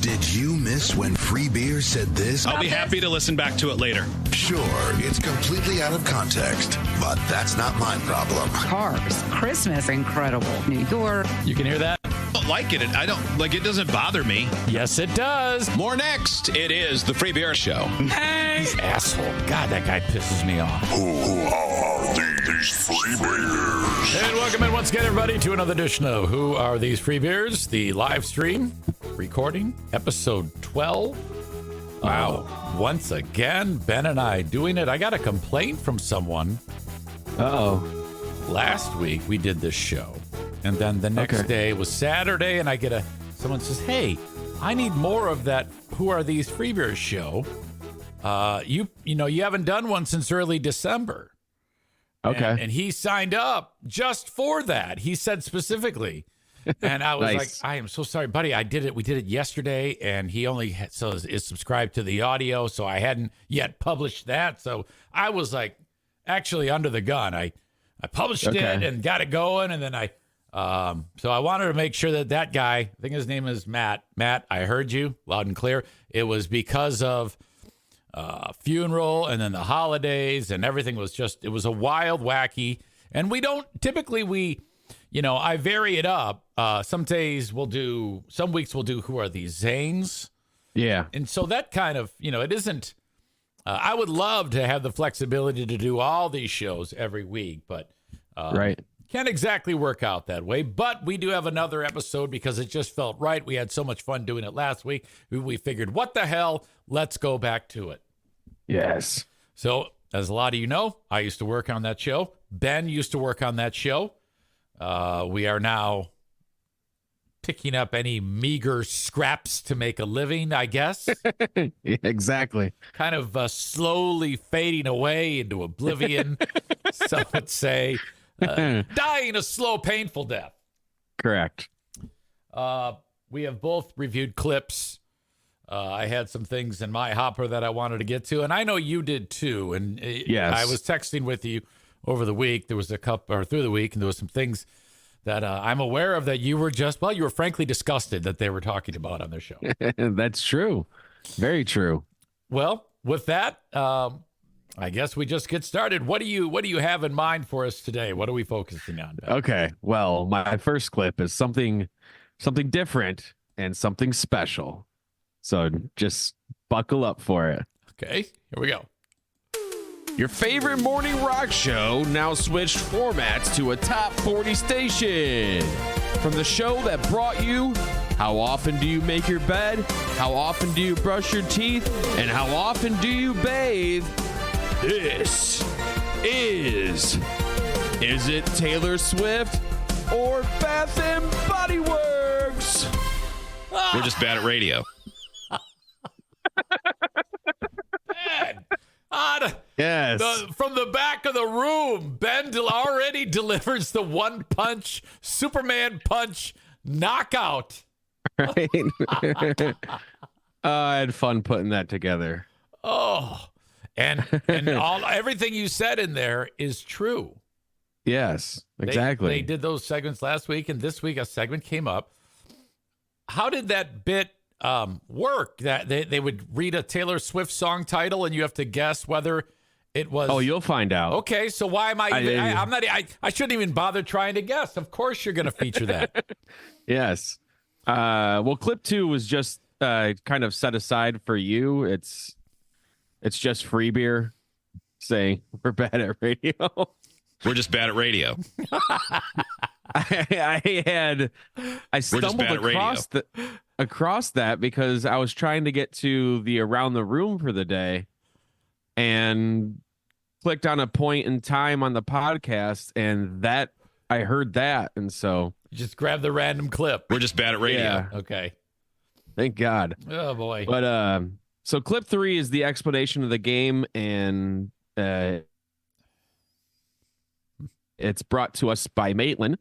Did you miss when Free Beer said this? I'll be happy to listen back to it later. Sure, it's completely out of context, but that's not my problem. Cars, Christmas, incredible. New York. You can hear that? I don't like it. I don't like it. Doesn't bother me. Yes, it does. More next. It is the Free Beer Show. Hey, asshole! God, that guy pisses me off. Who are these Free Beers? And welcome in once again, everybody, to another edition of Who Are These Free Beers? The live stream recording, episode 12. Wow! Once again, Ben and I doing it. I got a complaint from someone. Last week we did this show, and then the next day was Saturday, and I get someone says, "Hey, I need more of that Who Are These Free Beers show. You haven't done one since early December." Okay. And he signed up just for that. He said specifically. And I was Nice. like, I am so sorry, buddy. I did it. We did it yesterday, and he only is subscribed to the audio, so I hadn't yet published that. So I was like actually under the gun. I published it and got it going, and then so I wanted to make sure that guy, I think his name is Matt. Matt, I heard you loud and clear. It was because of funeral and then the holidays and everything was it was a wild, wacky. And we don't typically, I vary it up. Some weeks we'll do Who Are These Zanes? Yeah. And so that kind of, it isn't, I would love to have the flexibility to do all these shows every week, but Right. can't exactly work out that way. But we do have another episode because it just felt right. We had so much fun doing it last week. We figured, what the hell? Let's go back to it. Yes. So, as a lot of you know, I used to work on that show. Ben used to work on that show. We are now picking up any meager scraps to make a living, I guess. Yeah, exactly. Kind of slowly fading away into oblivion, some would say. Dying a slow, painful death. Correct. We have both reviewed clips. I had some things in my hopper that I wanted to get to, and I know you did too. And Yes. I was texting with you over the week. There was through the week, and there was some things that I'm aware of that you were frankly disgusted that they were talking about on their show. That's true. Very true. Well, with that, I guess we just get started. What do you have in mind for us today? What are we focusing on, Ben? Okay. Well, my first clip is something different and something special. So just buckle up for it. Okay, here we go. Your favorite morning rock show now switched formats to a top 40 station. From the show that brought you How Often Do You Make Your Bed? How Often Do You Brush Your Teeth? And How Often Do You Bathe? This is it Taylor Swift or Bath and Body Works? We're just bad at radio. Ben, Yes. from the back of the room, Ben already delivers the one-punch Superman punch knockout. Right? I had fun putting that together. Oh, and everything you said in there is true. Yes, exactly. They did those segments last week, and this week a segment came up. How did that bit work? That they would read a Taylor Swift song title, and you have to guess whether it was. Oh, you'll find out. Okay, so why am I shouldn't even bother trying to guess. Of course you're going to feature that. Yes. Well, clip 2 was just kind of set aside for you. It's just free beer saying we're bad at radio. We're just bad at radio. I stumbled across that because I was trying to get to the around the room for the day and clicked on a point in time on the podcast, and that I heard that, and so You just grab the random clip. We're just bad at radio. Yeah. Okay. Thank God. Oh boy. But so clip 3 is the explanation of the game, and it's brought to us by Maitland,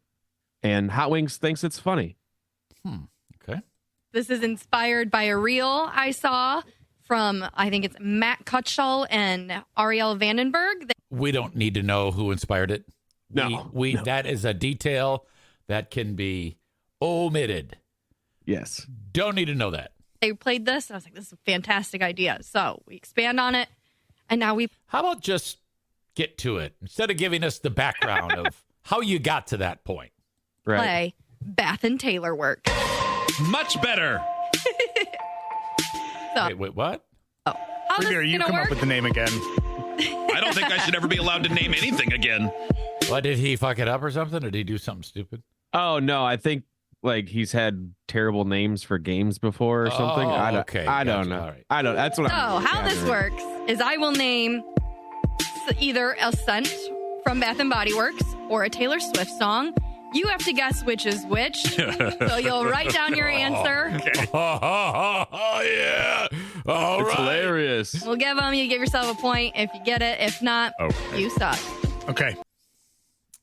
and Hot Wings thinks it's funny. Okay. This is inspired by a reel I saw from, I think it's Matt Cutshall and Ariel Vandenberg. We don't need to know who inspired it. No. That is a detail that can be omitted. Yes. Don't need to know that. they played this. And I was like, this is a fantastic idea. So we expand on it. And now we How about just get to it instead of giving us the background of how you got to that point? Right. play Bath and Taylor work. Much better. So, Wait, what? how this Freebeer, is you gonna come work? up with the name again. I don't think I should ever be allowed to name anything again. What, did he fuck it up or something? Or did he do something stupid? Oh no, I think like he's had terrible names for games before or something. Oh, I don't, okay. I don't Gotcha. know. All right. I don't. That's what. So I'm how this gathering. works is I will name either a scent from Bath and Body Works or a Taylor Swift song. You have to guess which is which. So you'll write down your answer. Oh, yeah. All It's right. hilarious. We'll give them. You give yourself a point if you get it. If not, you suck. Okay.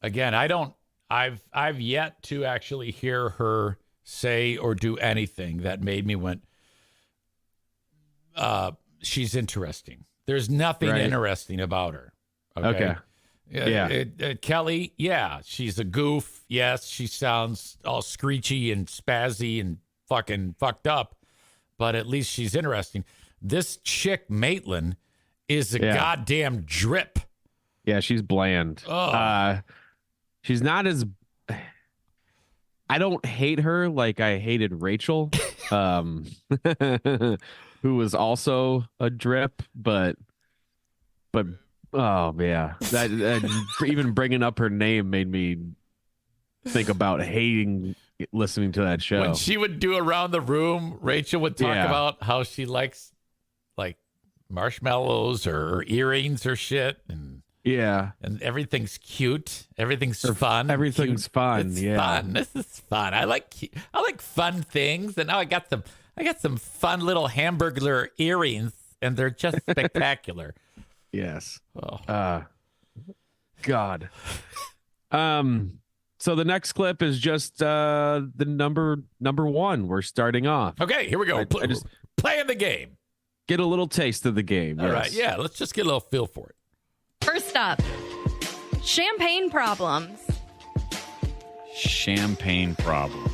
Again, I've yet to actually hear her say or do anything that made me went, she's interesting. There's nothing Right. interesting about her. Okay. Yeah. Kelly, yeah, she's a goof. Yes, she sounds all screechy and spazzy and fucking fucked up, but at least she's interesting. This chick, Maitland, is a Yeah. goddamn drip. Yeah, she's bland. Oh. She's not as. I don't hate her like I hated Rachel, who was also a drip, but oh yeah, that even bringing up her name made me think about hating listening to that show. When she would do around the room, Rachel would talk Yeah. about how she likes like marshmallows or earrings or shit, and everything's cute. Everything's fun. everything's cute. fun, It's yeah. fun. This is fun. I like fun things, and now I got some fun little hamburger earrings, and they're just spectacular. Yes. Oh. God. So the next clip is just the number one. We're starting off. Okay, here we go. I just Playing the game. get a little taste of the game. All yes. right, yeah. Let's just get a little feel for it. First up, champagne problems. Champagne problem.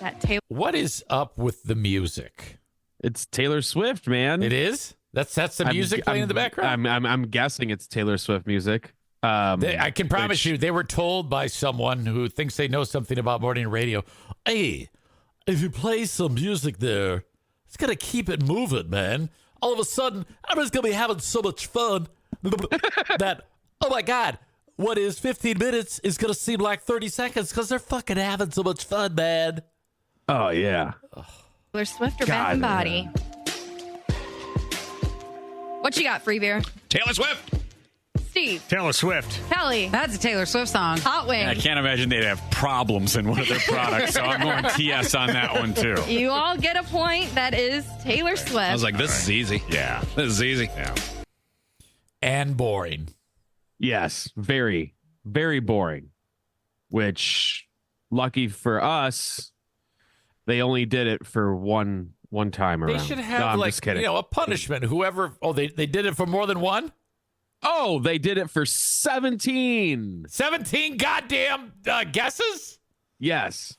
That Taylor. What is up with the music? It's Taylor Swift, man. It is. That's the I'm- music playing in the background. I'm guessing it's Taylor Swift music. I can promise which- you, they were told by someone who thinks they know something about morning radio. Hey, if you play some music there, it's gonna keep it moving, man. All of a sudden, everyone's gonna be having so much fun that oh my god, what is 15 minutes is gonna seem like 30 seconds because they're fucking having so much fun, man. Oh yeah. Taylor Swift or Bath and Body? What you got, free beer? Taylor Swift. Steve, Taylor Swift. Kelly, That's a Taylor Swift song. Hot Wing. I can't imagine they'd have problems in one of their products, so I'm going TS on that one too. You all get a point. That is Taylor Swift. I was like, this is easy. Yeah. This is easy. Yeah. And boring. Yes. Very, very boring. Which, lucky for us, they only did it for one time around. They should No, have I'm like just kidding. a punishment. Whoever. Oh, they did it for more than one. Oh, they did it for 17. 17 goddamn guesses. Yes.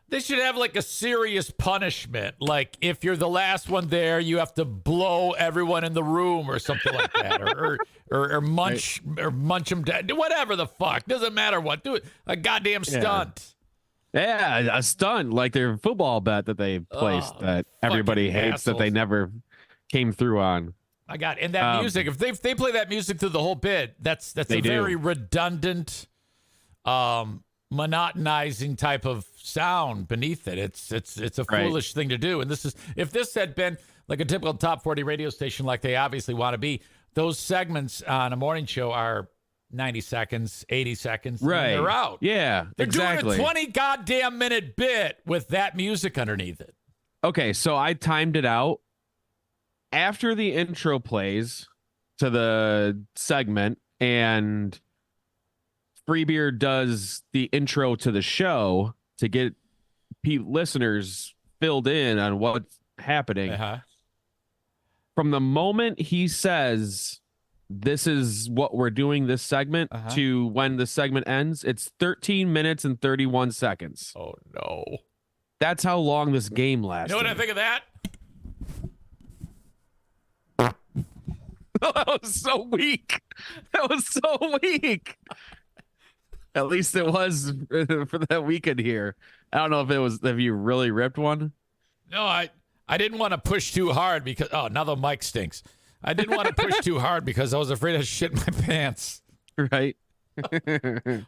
They should have like a serious punishment. Like if you're the last one there, you have to blow everyone in the room or something like that, or munch them down. Whatever the fuck, doesn't matter what. Do it a goddamn stunt. Yeah, a stunt like their football bet that they placed that everybody fucking hates that they assholes. never came through on. I got and that music. If they play that music through the whole bit, that's a They do. very redundant, monotonizing type of sound beneath it. It's a Right. foolish thing to do. And this is if this had been like a typical top 40 radio station, like they obviously want to be, those segments on a morning show are 90 seconds, 80 seconds, and Right. they're out. Yeah, They're exactly. doing a 20 goddamn minute bit with that music underneath it. Okay, so I timed it out. After the intro plays to the segment and Freebeer does the intro to the show to get listeners filled in on what's happening. Uh-huh. From the moment he says, this is what we're doing this segment to when the segment ends, it's 13 minutes and 31 seconds. Oh no. That's how long this game lasted. You know what I think of that? That was so weak. That was so weak. At least it was for that weekend here. I don't know if you really ripped one. No, I didn't want to push too hard because now the mic stinks. I didn't want to push too hard because I was afraid I'd shit my pants. Right.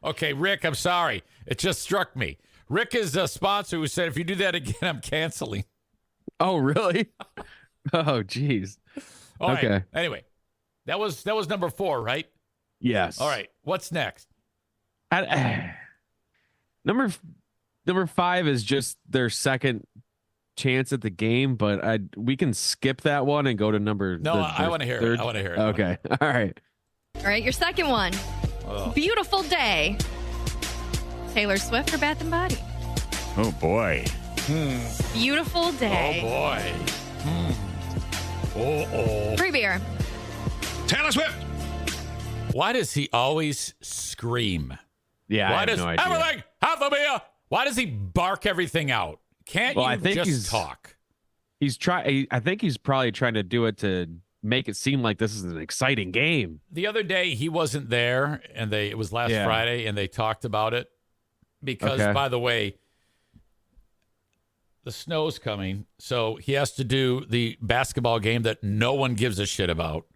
Okay, Rick, I'm sorry. It just struck me. Rick is a sponsor who said if you do that again, I'm canceling. Oh, really? Oh, geez. All okay. Right. Anyway, that was number 4, right? Yes. All right. What's next? Number 5 is just their second chance at the game, but we can skip that one and go to number. No, I want to hear it. I want to hear it. Okay. All right. All right, your second one. Oh. Beautiful Day. Taylor Swift or Bath and Body? Oh, boy. Beautiful Day. Oh, boy. Free beer. Taylor Swift. Why does he always scream? Yeah, Why I have does no idea. everything have to be why does he bark everything out? Can't I you think just talk? I think he's probably trying to do it to make it seem like this is an exciting game. The other day he wasn't there, and it was last Friday, and they talked about it because, by the way, the snow's coming, so he has to do the basketball game that no one gives a shit about.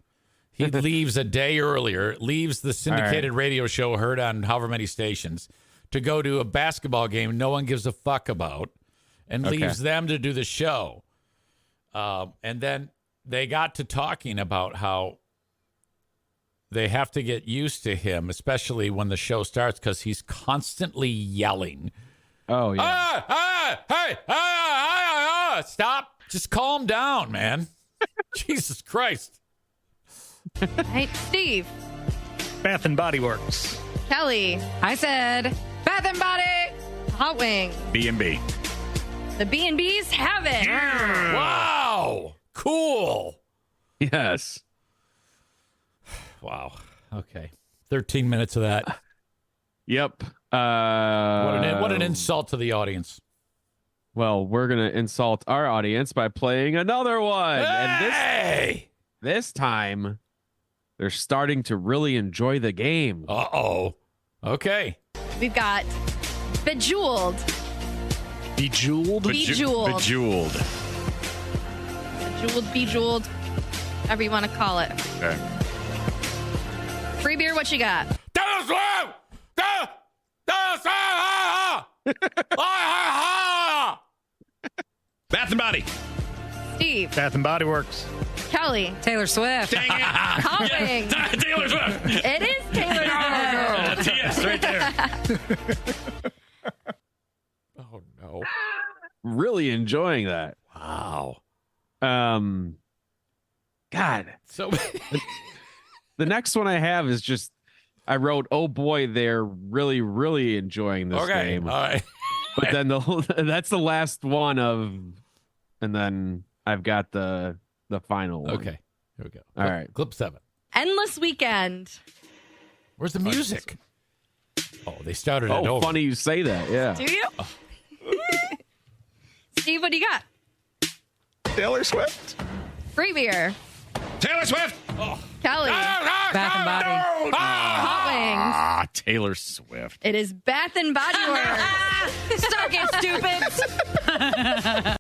He leaves a day earlier, leaves the syndicated radio show heard on however many stations to go to a basketball game no one gives a fuck about, and leaves them to do the show. And then they got to talking about how they have to get used to him, especially when the show starts, because he's constantly yelling. Oh, yeah. Stop. Just calm down, man. Jesus Christ. All right, Steve. Bath and Body Works. Kelly. I said Bath and Body. Hot Wings. B&B. The B&Bs have it. Wow. Cool. Yes. Wow. Okay. 13 minutes of that. Yep. What an insult to the audience. Well, we're going to insult our audience by playing another one. Hey! And this time, they're starting to really enjoy the game. Uh-oh. Okay. We've got Bejeweled. Bejeweled? Bejeweled. Bejeweled. Bejeweled. Whatever you want to call it. Okay. Free beer, what you got? Bath and Body. Steve. Bath and Body Works. Kelly. Taylor Swift. Dang it. Hot Wings. Taylor Swift. It is Taylor Swift. Yes, right there. Oh, no. Really enjoying that. Wow. God. So The next one I have is just, I wrote, oh boy, they're really, really enjoying this game. All right. But then that's the last one of, and then I've got the final one. Okay. Here we go. All right. Clip 7. Endless Weekend. Where's the music? Oh, they started it over. Funny you say that. Yeah. Do you? Steve, what do you got? Taylor Swift. Free beer. Taylor Swift. Kelly. Bath and Body. Hot Wings. Taylor Swift. It is Bath and Body Works. Stop it, stupid.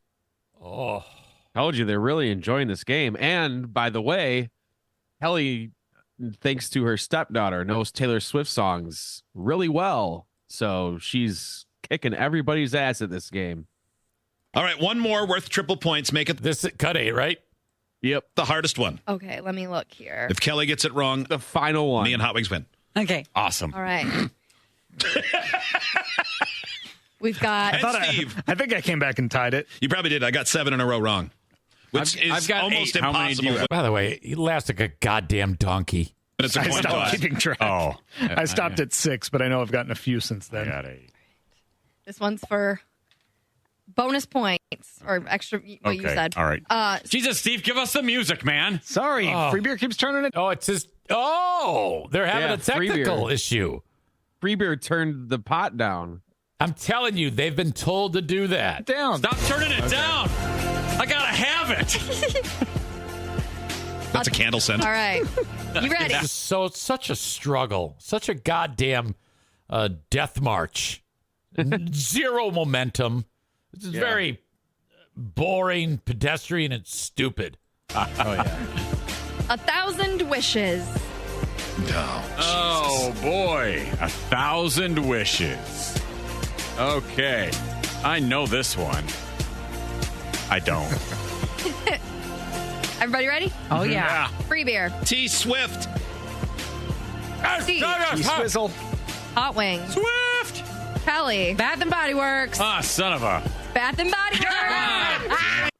Oh. Told you they're really enjoying this game. And by the way, Kelly, thanks to her stepdaughter, knows Taylor Swift songs really well. So she's kicking everybody's ass at this game. All right, one more worth triple points. Make it This cut 8, right? Yep. the hardest one. Okay, let me look here. If Kelly gets it wrong, The final one. me and Hot Wings win. Okay. Awesome. All right. We've got. And Steve, I think I came back and tied it. you probably did. I got 7 in a row wrong, which is I've got almost 8. How many do you impossible. have? By the way, he laughs like a goddamn donkey. But it's a I coin stopped toss. keeping track. Oh. I stopped at 6, but I know I've gotten a few since I then. got 8. This one's for bonus points or extra. What you Okay, said. all right. Jesus, Steve, give us the music, man. Sorry, Free Beer keeps turning it. Oh, it's just. Oh, they're having Yeah, a free technical beer. issue. Freebeer turned the pot down. I'm telling you, they've been told to do that. Down. Stop turning it down. I gotta have it. That's a candle scent. All right. You ready? So it's such a struggle, such a goddamn death march. Zero momentum. This is very boring, pedestrian, and stupid. Oh, yeah. 1,000 wishes. Oh, boy. 1,000 wishes. Okay. I know this one. I don't. Everybody ready? Oh, yeah. Free beer. T Swift. Steve. Swizzle. Hot Wings. Swift. Kelly. Bath and Body Works. Ah, son of a. Bath and Body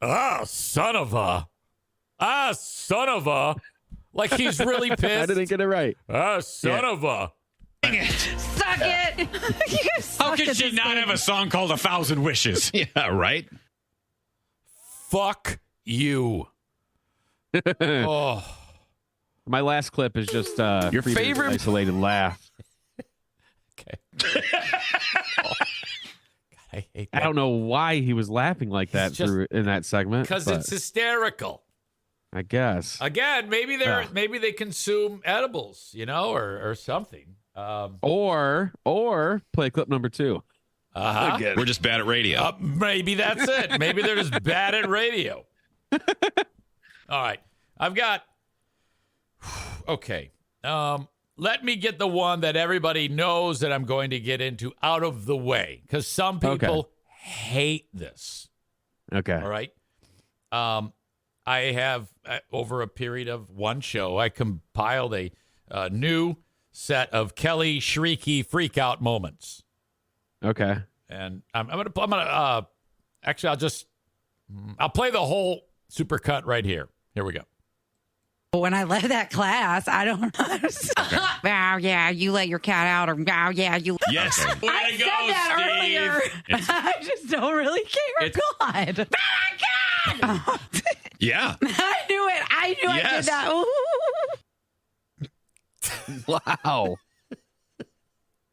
Works. Son of a. Son of a. Like he's really pissed. I didn't get it right. Son of a. Suck it. You guys How suck could at she this not game. have a song called 1,000 Wishes? Yeah, right. Fuck you. Oh. My last clip is just Your Freeber's favorite- isolated laugh. Okay. God, I hate I that. don't know why he was laughing like that It's just- in that segment. Because but it's hysterical. I guess. Again, maybe they consume edibles, or something. Or play clip number 2. Uh-huh. We're just bad at radio. Maybe that's it. Maybe they're just bad at radio. All right. I've got. Okay. Let me get the one that everybody knows that I'm going to get into out of the way, because some people hate this. Okay. All right. I have, over a period of one show, I compiled a new set of Kelly shrieky freakout moments. Okay. And actually, I'll play the whole supercut right here. Here we go. When I left that class, I don't know. Wow, yeah, you let your cat out, or wow, yeah, you. Yes. Way I to said go, that Steve. earlier. I just don't really care. God. Yeah. I knew it. I knew I Yes. did that. Ooh. Wow.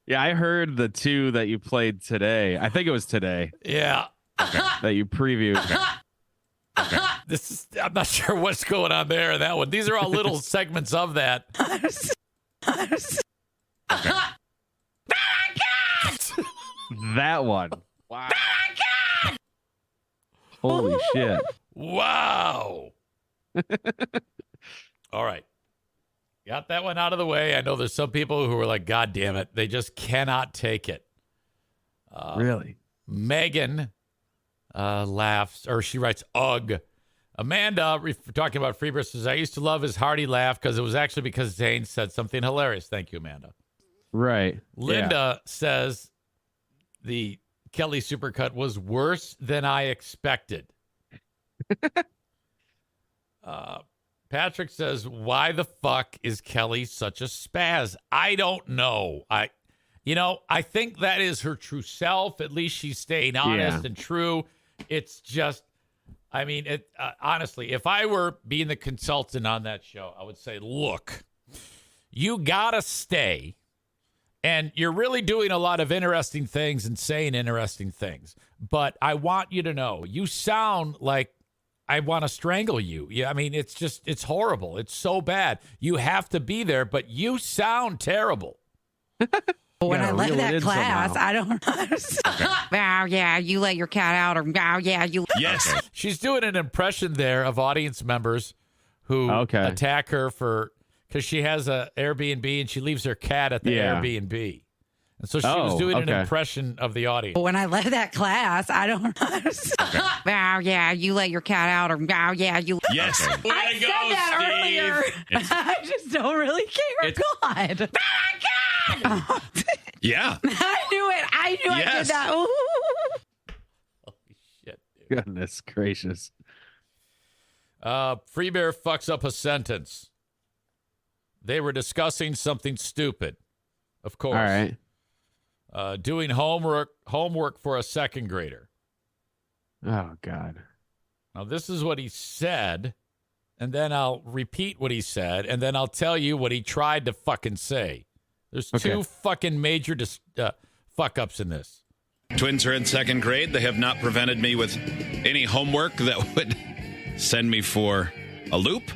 Yeah, I heard the 2 that you played today. I think it was today Yeah. that you previewed. I'm not sure what's going on there in that one. These are all little segments of that. That one. Wow. Holy shit. Wow. All right. Got that one out of the way. I know there's some people who are like, God damn it. They just cannot take it. Really? Megan laughs, or she writes, ugh. Amanda, talking about Freebird, says, I used to love his hearty laugh because it was actually because Zane said something hilarious. Thank you, Amanda. Right. Linda says the Kelly supercut was worse than I expected. Patrick says, why the fuck is Kelly such a spaz? I don't know. I think that is her true self. At least she's staying honest and true. It's just, honestly, if I were being the consultant on that show, I would say, look, you gotta stay. And you're really doing a lot of interesting things and saying interesting things. But I want you to know, you sound like I want to strangle you. Yeah, it's horrible. It's so bad. You have to be there, but you sound terrible. When I left reel it that in class, somehow. I don't know. Wow, yeah, you let your cat out, or wow, yeah, you. Yes. She's doing an impression there of audience members who attack her because she has a Airbnb and she leaves her cat at the Airbnb. And so she was doing an impression of the audience. When I left that class, I don't know. Wow, yeah, you let your cat out, or wow, yeah, you. Yes. Way I to said go, that Steve. earlier. I just don't really care. God. Yeah. I knew it. I knew I did Yes. that. Ooh. Holy shit. Goodness gracious. Free Bear fucks up a sentence. They were discussing something stupid. Of course. All right. Doing homework for a second grader. Oh, God. Now, this is what he said, and then I'll repeat what he said, and then I'll tell you what he tried to fucking say. There's two fucking major fuck-ups in this. Twins are in second grade. They have not prevented me with any homework that would send me for a loop.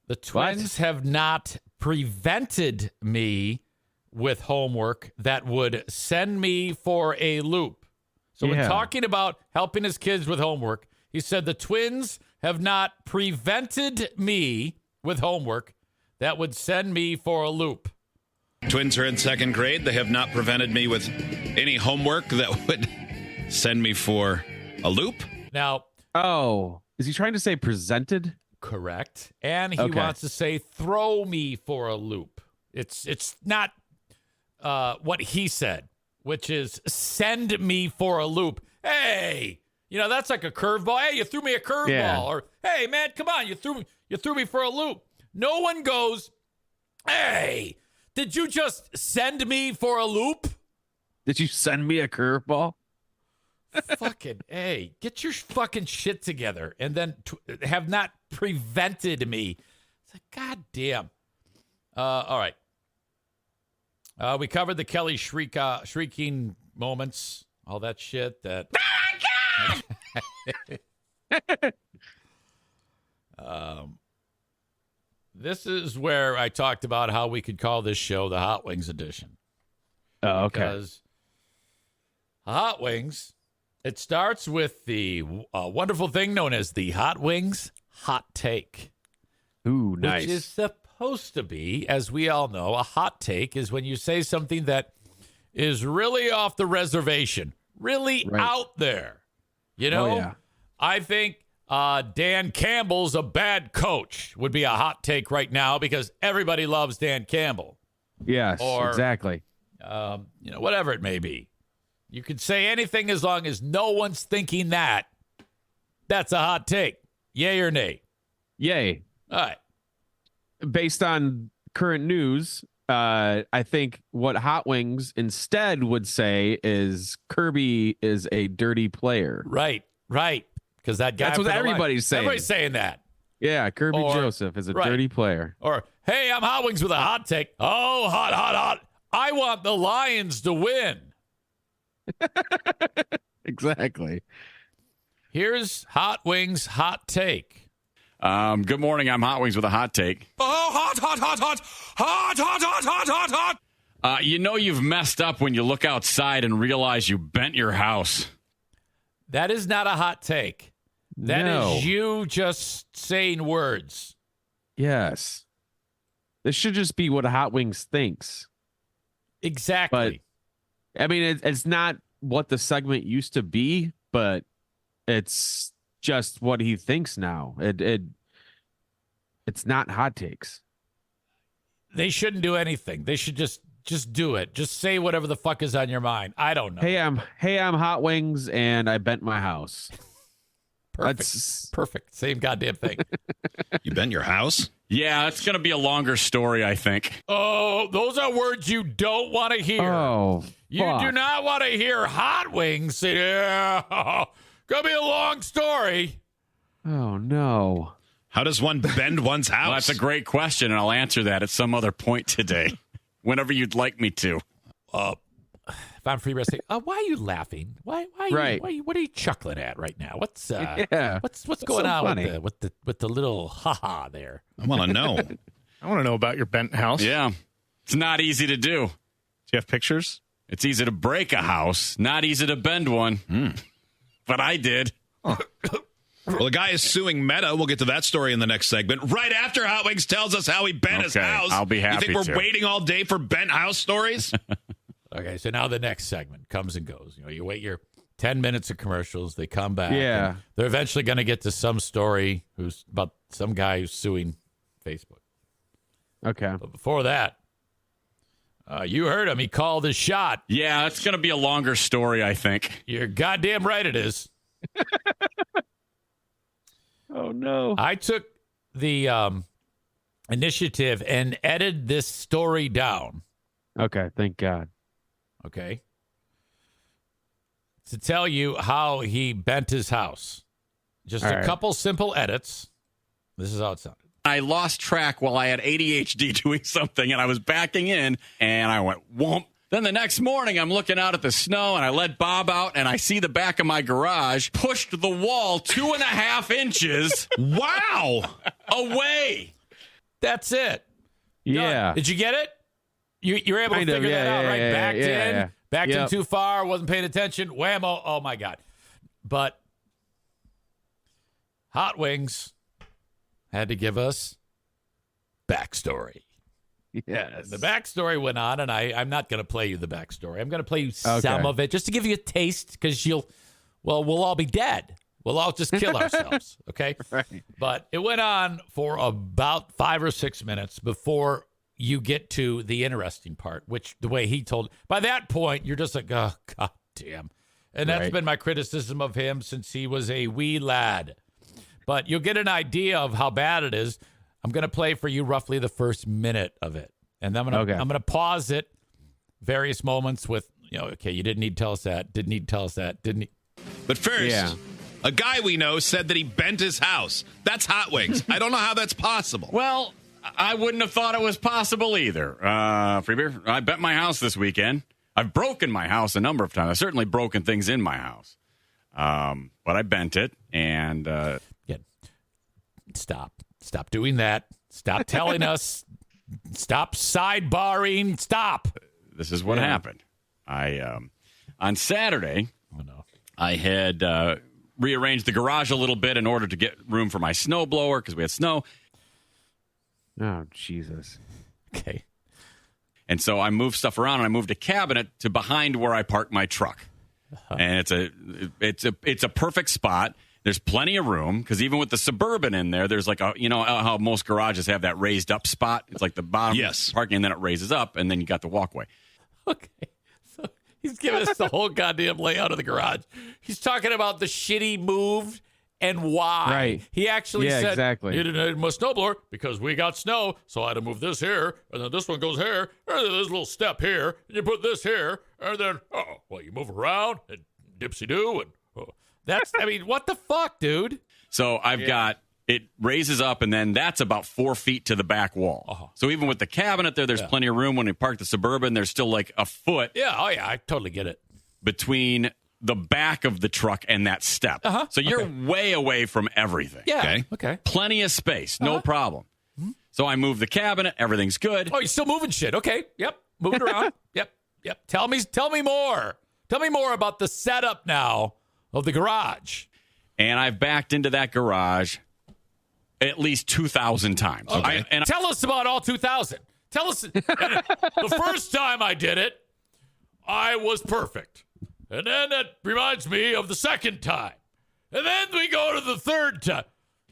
The Twins have not prevented me with homework that would send me for a loop. So we're talking about helping his kids with homework. He said the Twins have not prevented me with homework that would send me for a loop. Twins are in second grade. They have not prevented me with any homework that would send me for a loop. Now, is he trying to say presented? correct. And he wants to say throw me for a loop. It's not what he said, which is send me for a loop. Hey, that's like a curveball. Hey, you threw me a curveball. Or hey, man, come on, you threw me for a loop. No one goes, hey, did you just send me for a loop? Did you send me a curveball? Fucking hey, get your fucking shit together, and then have not prevented me. It's like, God damn. All right. We covered the Kelly shrieking moments, all that shit. That. This is where I talked about how we could call this show the Hot Wings Edition. Oh, okay. Because Hot Wings, it starts with the wonderful thing known as the Hot Wings Hot Take. Ooh, nice. Which is supposed to be, as we all know, a hot take is when you say something that is really off the reservation, really out there. I think Dan Campbell's a bad coach would be a hot take right now because everybody loves Dan Campbell. Yes, exactly. Whatever it may be. You could say anything as long as no one's thinking that. That's a hot take. Yay or nay? Yay. All right. Based on current news, I think what Hot Wings instead would say is Kirby is a dirty player. Right. Because that guy. That's what everybody's saying. Everybody's saying that. Yeah, Kirby Joseph is a dirty player. Or, hey, I'm Hot Wings with a hot take. Oh, hot. I want the Lions to win. Exactly. Here's Hot Wings' hot take. Good morning. I'm Hot Wings with a hot take. Oh, hot. You've messed up when you look outside and realize you bent your house. That is not a hot take. That is you just saying words. Yes. This should just be what Hot Wings thinks. Exactly. But, I mean, it's not what the segment used to be, but it's just what he thinks now. It's not hot takes. They shouldn't do anything. They should just do it. Just say whatever the fuck is on your mind. I don't know. Hey, I'm Hot Wings and I bent my house. Perfect. Same goddamn thing. You bent your house? Yeah, it's going to be a longer story, I think. Oh, those are words you don't want to hear. Oh, you do not want to hear Hot Wings say, yeah, going to be a long story. Oh, no. How does one bend one's house? Well, that's a great question, and I'll answer that at some other point today, whenever you'd like me to. If I'm free wrestling, why are you laughing? Why what are you chuckling at right now? What's going on with the little ha there? I want to know. I want to know about your bent house. Yeah, it's not easy to do. Do you have pictures? It's easy to break a house, not easy to bend one. But I did. Well, the guy is suing Meta. We'll get to that story in the next segment. Right after Hot Wings tells us how he bent his house. I'll be happy. You think we're waiting all day for bent house stories? Okay, so now the next segment comes and goes. You wait your 10 minutes of commercials. They come back. Yeah. They're eventually going to get to some story who's about some guy who's suing Facebook. Okay. But before that, you heard him. He called his shot. Yeah, it's going to be a longer story, I think. You're goddamn right it is. Oh, no. I took the initiative and edited this story down. Okay, thank God. Okay. To tell you how he bent his house. Just a couple simple edits. This is how it sounded. I lost track while I had ADHD doing something, and I was backing in, and I went, whoomp, Then the next morning, I'm looking out at the snow, and I let Bob out, and I see the back of my garage pushed the wall 2.5 inches. Wow. Away. That's it. Yeah. Did you get it? You were able Kind to of, figure yeah, that out, yeah, right? yeah, Backed yeah, in. yeah. Backed in Yep. too far. Wasn't paying attention. Whammo. Oh, my God. But Hot Wings had to give us backstory. Yes. The backstory went on, and I'm not going to play you the backstory. I'm going to play you some Okay. of it just to give you a taste because we'll all be dead. We'll all just kill ourselves, okay? Right. But it went on for about 5 or 6 minutes before you get to the interesting part, which the way he told. By that point, you're just like, oh, God damn. And that's Right. been my criticism of him since he was a wee lad. But you'll get an idea of how bad it is. I'm going to play for you roughly the first minute of it. And then I'm going to pause it various moments with, okay, you didn't need to tell us that. Didn't need to tell us that. Didn't need. But first, Yeah. a guy we know said that he bent his house. That's Hot Wings. I don't know how that's possible. Well, I wouldn't have thought it was possible either. Freebeer, I bent my house this weekend. I've broken my house a number of times. I've certainly broken things in my house. But I bent it, and... Yeah. Stop doing that. Stop telling us. Stop sidebarring. Stop. This is what happened. I on Saturday, I had rearranged the garage a little bit in order to get room for my snowblower because we had snow. Oh, Jesus. Okay. And so I moved stuff around, and I moved a cabinet to behind where I park my truck. And it's a perfect spot. There's plenty of room because even with the Suburban in there, there's like how most garages have that raised up spot. It's like the bottom parking, and then it raises up, and then you got the walkway. Okay. So he's giving us the whole goddamn layout of the garage. He's talking about the shitty move and why. Right. He actually said, exactly. You didn't need my snowblower because we got snow, so I had to move this here, and then this one goes here, and then there's a little step here, and you put this here, and then, you move around, and dipsy-doo, and what the fuck, dude? So I've got it raises up, and then that's about 4 feet to the back wall. Uh-huh. So even with the cabinet there's plenty of room. When we park the Suburban, there's still like a foot. Yeah, I totally get it. Between the back of the truck and that step. So you're way away from everything. Yeah. Okay. Plenty of space, no problem. So I move the cabinet, everything's good. Oh, you're still moving shit. Okay. Yep. Moving around. Yep. Tell me more. Tell me more about the setup now of the garage. And I've backed into that garage at least 2,000 times. Okay. Tell us about all 2,000. Tell us. The first time I did it, I was perfect. And then that reminds me of the second time. And then we go to the third time.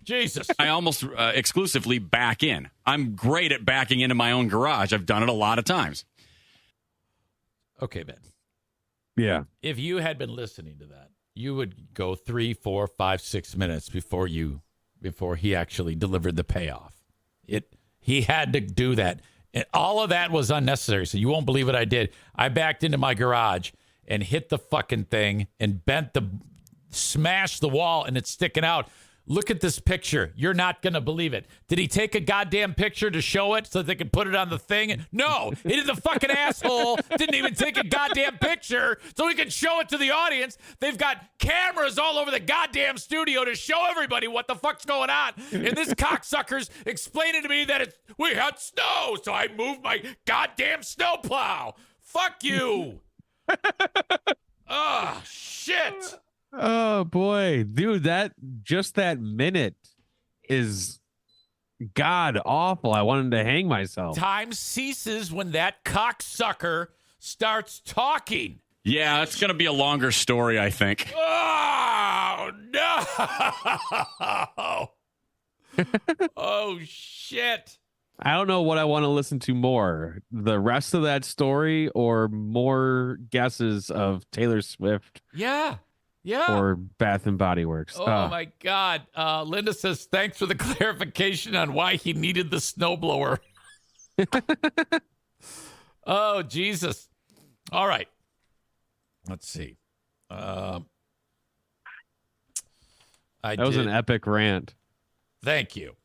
Jesus. I almost exclusively back in. I'm great at backing into my own garage. I've done it a lot of times. Okay, Ben. Yeah. If you had been listening to that, you would go 3, 4, 5, 6 minutes before he actually delivered the payoff. He had to do that. And all of that was unnecessary. So you won't believe what I did. I backed into my garage and hit the fucking thing and smashed the wall, and it's sticking out. Look at this picture. You're not going to believe it. Did he take a goddamn picture to show it so they could put it on the thing? No. He did the fucking asshole. Didn't even take a goddamn picture so he could show it to the audience. They've got cameras all over the goddamn studio to show everybody what the fuck's going on. And this cocksucker's explaining to me that we had snow, so I moved my goddamn snowplow. Fuck you. Oh, shit. Oh boy, dude, that minute is god awful. I wanted to hang myself. Time ceases when that cocksucker starts talking. Yeah, it's going to be a longer story, I think. Oh, no. Oh, shit. I don't know what I want to listen to more. The rest of that story or more guesses of Taylor Swift Yeah. or Bath and Body Works. Oh, my God. Linda says, thanks for the clarification on why he needed the snowblower. Oh, Jesus. All right. Let's see. That was an epic rant. Thank you.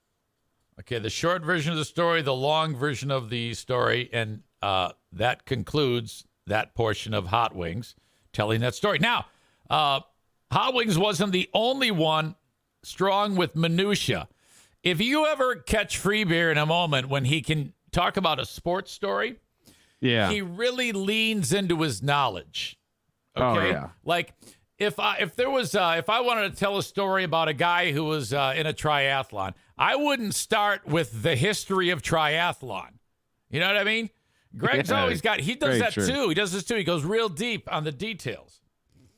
Okay, the short version of the story, the long version of the story, and that concludes that portion of Hot Wings telling that story. Now, Hot Wings wasn't the only one strong with minutia. If you ever catch Free Beer in a moment when he can talk about a sports story, he really leans into his knowledge. Okay, Oh, yeah. Like if I wanted to tell a story about a guy who was in a triathlon, I wouldn't start with the history of triathlon. You know what I mean? Greg's always got. He does that too. He does this too. He goes real deep on the details.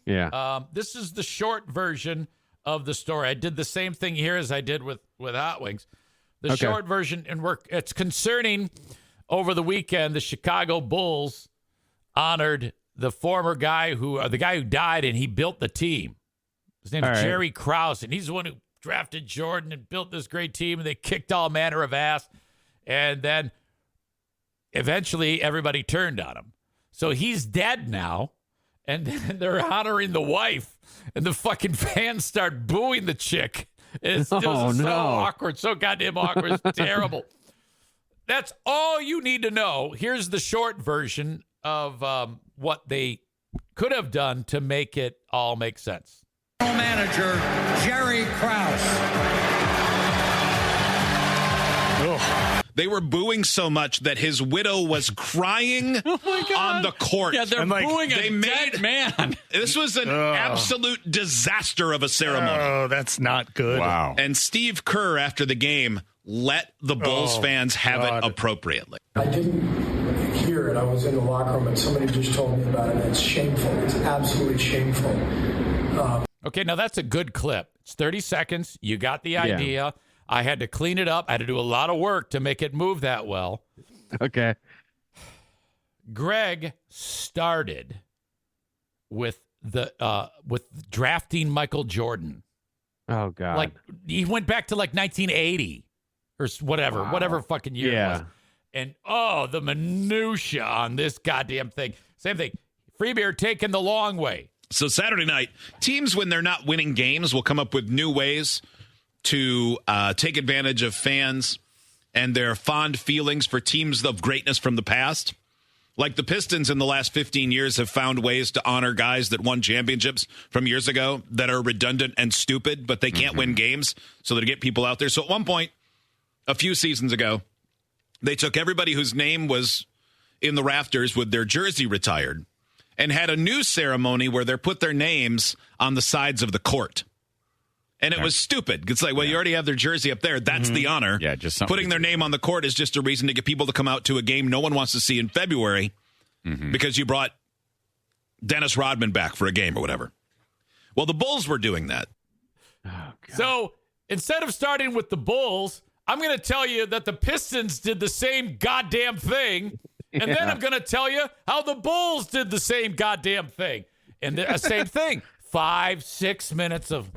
Yeah. This is the short version of the story. I did the same thing here as I did with Hot Wings. The short version, and it's concerning. Over the weekend, the Chicago Bulls honored the former guy the guy who died, and he built the team. His name is Jerry Krause, and he's the one who drafted Jordan and built this great team, and they kicked all manner of ass. And then eventually everybody turned on him. So he's dead now, and then they're honoring the wife, and the fucking fans start booing the chick. It's just so awkward, so goddamn awkward. It's terrible. That's all you need to know. Here's the short version of what they could have done to make it all make sense. Manager Jerry Krause. They were booing so much that his widow was crying on the court. Yeah, they're booing dead man. This was an absolute disaster of a ceremony. Oh, that's not good. Wow. And Steve Kerr, after the game, let the Bulls fans have it appropriately. I didn't hear it. I was in the locker room, and somebody just told me about it. And it's shameful. It's absolutely shameful. Okay, now that's a good clip. It's 30 seconds. You got the idea. I had to clean it up. I had to do a lot of work to make it move that well. Okay. Greg started with drafting Michael Jordan. Oh, God. Like, he went back to like 1980 or whatever fucking year it was. And, the minutia on this goddamn thing. Same thing. Free Beer taking the long way. So Saturday night, teams, when they're not winning games, will come up with new ways to take advantage of fans and their fond feelings for teams of greatness from the past. Like the Pistons in the last 15 years have found ways to honor guys that won championships from years ago that are redundant and stupid, but they can't win games, so they get people out there. So at one point, a few seasons ago, they took everybody whose name was in the rafters with their jersey retired and had a new ceremony where they put their names on the sides of the court. And it was stupid. It's like, well, you already have their jersey up there. That's the honor. Yeah, just something. Putting their name on the court is just a reason to get people to come out to a game no one wants to see in February because you brought Dennis Rodman back for a game or whatever. Well, the Bulls were doing that. So instead of starting with the Bulls, I'm going to tell you that the Pistons did the same goddamn thing. And then I'm going to tell you how the Bulls did the same goddamn thing. And the same thing. 5-6 minutes of...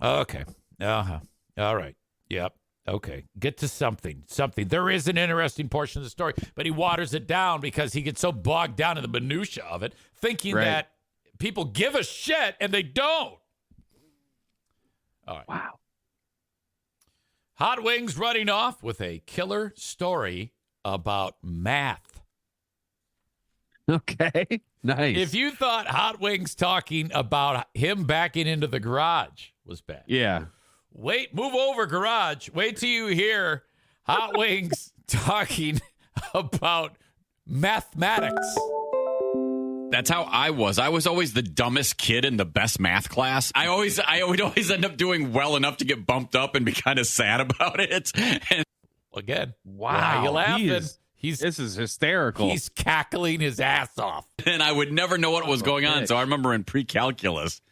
Okay. All right. Yep. Okay. Get to something. There is an interesting portion of the story, but he waters it down because he gets so bogged down in the minutia of it, thinking that people give a shit, and they don't. All right. Wow. Hot Wings running off with a killer story about math. Okay. Nice. If you thought Hot Wings talking about him backing into the garage was bad. Yeah. Move over, garage. Wait till you hear Hot Wings talking about mathematics. That's how I was. I was always the dumbest kid in the best math class. I would always end up doing well enough to get bumped up and be kind of sad about it. And again, wow, why are you laughing? This is hysterical. He's cackling his ass off. And I would never know what was going on. So I remember in pre-calculus,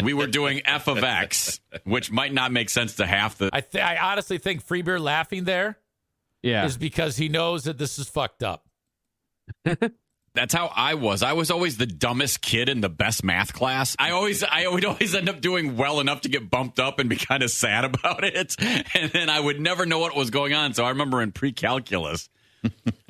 we were doing f of x, which might not make sense to half the... I honestly think Free Beer laughing there is because he knows that this is fucked up. That's how I was. I was always the dumbest kid in the best math class. I would always end up doing well enough to get bumped up and be kind of sad about it. And then I would never know what was going on. So I remember in pre-calculus,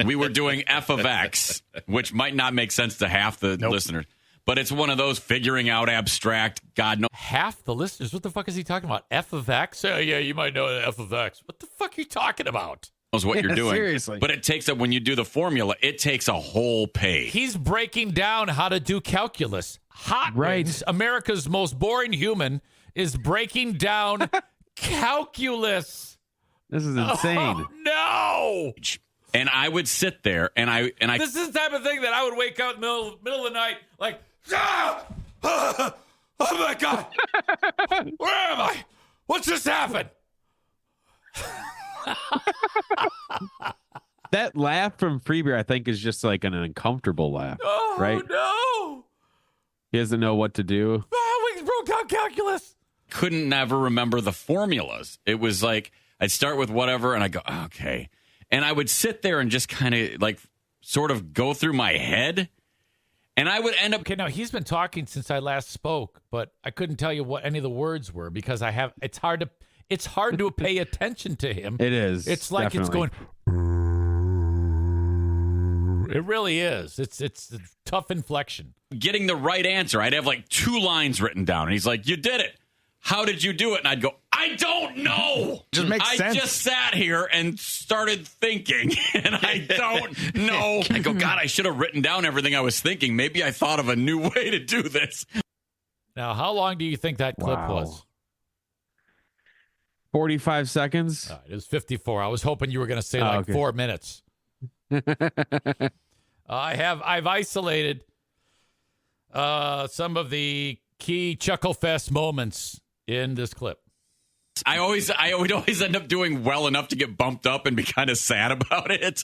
we were doing f of x, which might not make sense to half the listeners. But it's one of those figuring out abstract, God knows. Half the listeners? What the fuck is he talking about? F of x? Yeah, you might know f of x. What the fuck are you talking about? knows what you're doing. Seriously. But it takes when you do the formula, it takes a whole page. He's breaking down how to do calculus. Hot Wings, America's most boring human, is breaking down calculus. This is insane. Oh, no. And I would sit there and I This is the type of thing that I would wake up in the middle of the night like, ah! Oh my God. Where am I? What's just happened? That laugh from Freebeer, I think, is just like an uncomfortable laugh. Oh, right? No. He doesn't know what to do. Oh, we broke down calculus. couldn't never remember the formulas. It was like I'd start with whatever and I go, okay. And I would sit there and just kind of like sort of go through my head. And I would end up. Okay, now he's been talking since I last spoke, but I couldn't tell you what any of the words were because it's hard to pay attention to him. It is. It's like definitely. it's going. It really is. It's a tough inflection. Getting the right answer. I'd have like 2 lines written down. And he's like, you did it. How did you do it? And I'd go, I don't know. Just makes sense. I just sat here and started thinking, and I don't know. I go, God, I should have written down everything I was thinking. Maybe I thought of a new way to do this. Now, how long do you think that clip was? 45 seconds. It was 54. I was hoping you were going to say 4 minutes. I've isolated some of the key Chuckle Fest moments in this clip. I would always end up doing well enough to get bumped up and be kind of sad about it.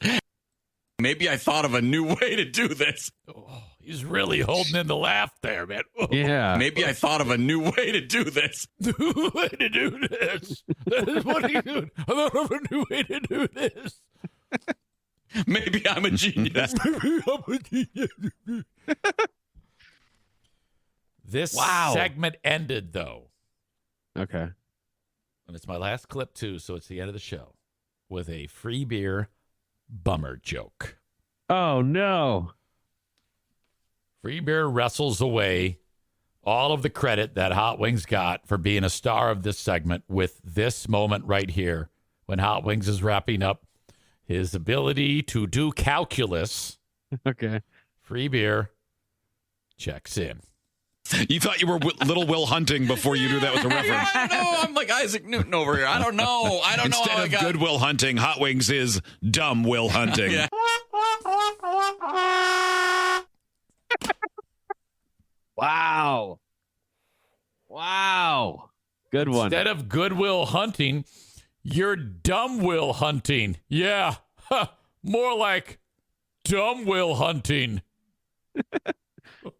Maybe I thought of a new way to do this. Oh, he's really holding in the laugh there, man. Oh. Yeah. Maybe I thought of a new way to do this. New way to do this. What are you doing? I thought of a new way to do this. Maybe I'm a genius. Maybe I'm a genius. This segment ended, though. Okay. And it's my last clip, too, so it's the end of the show, with a free beer bummer joke. Oh, no. Free beer wrestles away all of the credit that Hot Wings got for being a star of this segment with this moment right here when Hot Wings is wrapping up his ability to do calculus. Okay. Free beer checks in. You thought you were Little Will Hunting before you knew that was a reference. I don't know. I'm like Isaac Newton over here. I don't know. Instead of Good Will Hunting, Hot Wings is Dumb Will Hunting. Yeah. Wow. Good one. Instead of Goodwill Hunting, you're Dumb Will Hunting. Yeah. More like Dumb Will Hunting.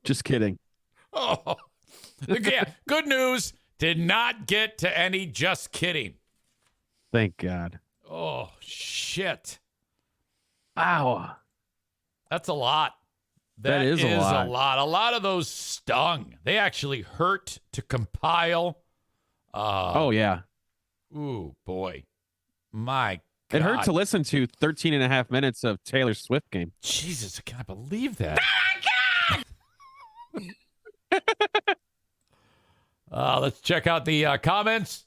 Just kidding. Oh, yeah. Good news. Did not get to any just kidding. Thank God. Oh, shit. Wow. That's a lot. That is a lot. A lot of those stung. They actually hurt to compile. Oh, yeah. Ooh, boy. My God. It hurt to listen to 13 and a half minutes of Taylor Swift game. Jesus, I can't believe that. Let's check out the comments.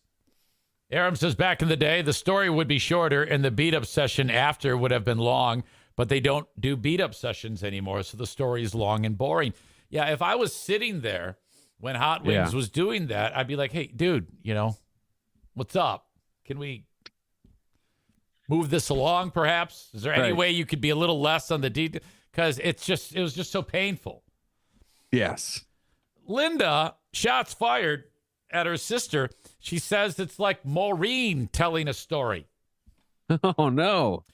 Aram says, back in the day, the story would be shorter and the beat-up session after would have been long, but they don't do beat-up sessions anymore, so the story is long and boring. Yeah, if I was sitting there when Hot Wings was doing that, I'd be like, hey, dude, what's up? Can we move this along, perhaps? Is there any way you could be a little less on the detail? Because it was just so painful. Yes. Linda, shots fired at her sister. She says it's like Maureen telling a story. Oh, no.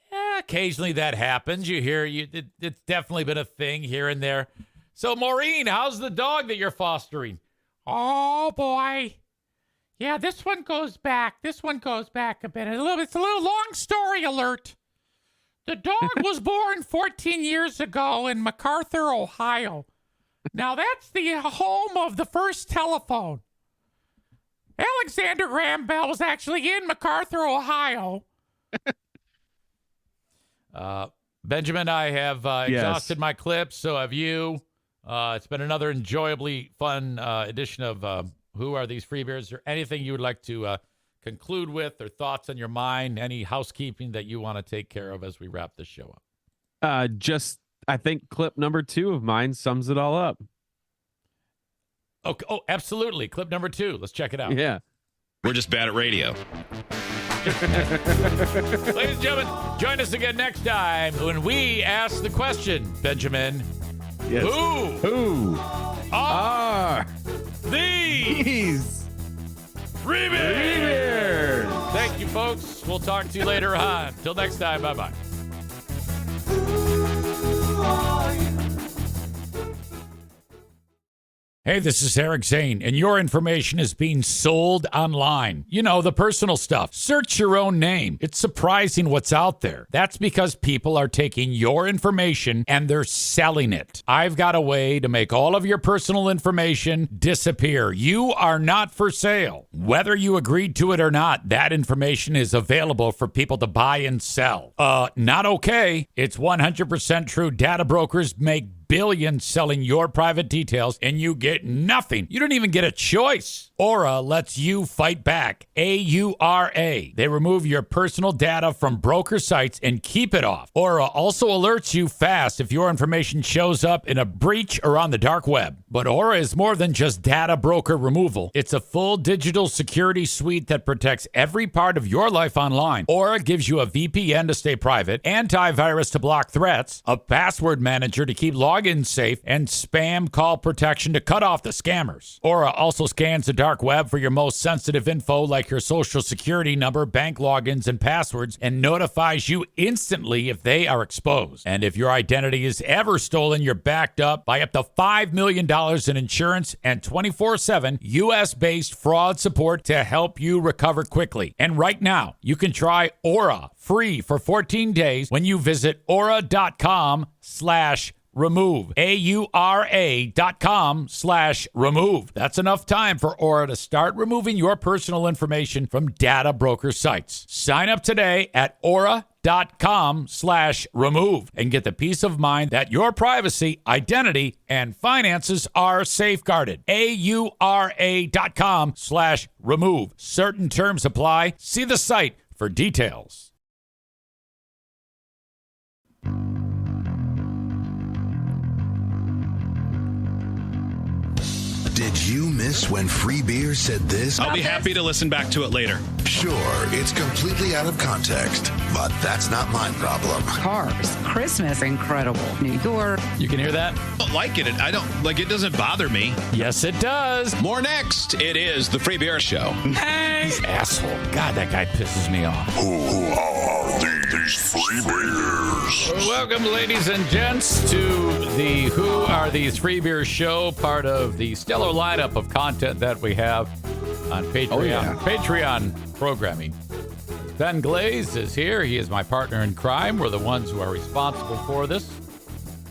Yeah, occasionally that happens. You hear, it's definitely been a thing here and there. So, Maureen, how's the dog that you're fostering? Oh, boy. Yeah, this one goes back a bit. It's a little long story alert. The dog was born 14 years ago in MacArthur, Ohio. Now, that's the home of the first telephone. Alexander Graham Bell was actually in MacArthur, Ohio. Benjamin, I have exhausted my clips, so have you. It's been another enjoyably fun edition of Who Are These Free Beers? Is there anything you would like to conclude with or thoughts on your mind, any housekeeping that you want to take care of as we wrap this show up? I think clip number 2 of mine sums it all up. Okay. Oh, absolutely. Clip number 2. Let's check it out. Yeah. We're just bad at radio. Ladies and gentlemen, join us again next time when we ask the question, Benjamin. Yes. Who are these Free Beers? Thank you, folks. We'll talk to you later on. Till next time. Bye-bye. Hey, this is Eric Zane, and your information is being sold online. You know, the personal stuff. Search your own name. It's surprising what's out there. That's because people are taking your information and they're selling it. I've got a way to make all of your personal information disappear. You are not for sale. Whether you agreed to it or not, that information is available for people to buy and sell. Not okay. It's 100% true. Data brokers make billions selling your private details, and you get nothing. You don't even get a choice. Aura lets you fight back. AURA. They remove your personal data from broker sites and keep it off. Aura also alerts you fast if your information shows up in a breach or on the dark web. But Aura is more than just data broker removal. It's a full digital security suite that protects every part of your life online. Aura gives you a VPN to stay private, antivirus to block threats, a password manager to keep login safe, and spam call protection to cut off the scammers. Aura also scans the dark web for your most sensitive info like your social security number, bank logins, and passwords, and notifies you instantly if they are exposed. And if your identity is ever stolen, you're backed up by up to $5 million in insurance and 24/7 U.S.-based fraud support to help you recover quickly. And right now, you can try Aura free for 14 days when you visit aura.com/remove. AURA.com/remove. That's enough time for Aura to start removing your personal information from data broker sites. Sign up today at aura.com/remove and get the peace of mind that your privacy, identity, and finances are safeguarded. AURA.com/remove. Certain terms apply. See the site for details. Did you miss when Free Beer said this? I'll be happy to listen back to it later. Sure, it's completely out of context, but that's not my problem. Cars, Christmas, incredible. New York. You can hear that? I don't like it. I don't like it. Doesn't bother me. Yes, it does. More next. It is the Free Beer Show. Hey, asshole! God, that guy pisses me off. Who are these Free Beers? Welcome, ladies and gents, to the Who Are These Free Beers show, part of the stellar lineup of content that we have on Patreon. Oh, yeah. Patreon programming. Ben Glaze is here. He is my partner in crime. We're the ones who are responsible for this.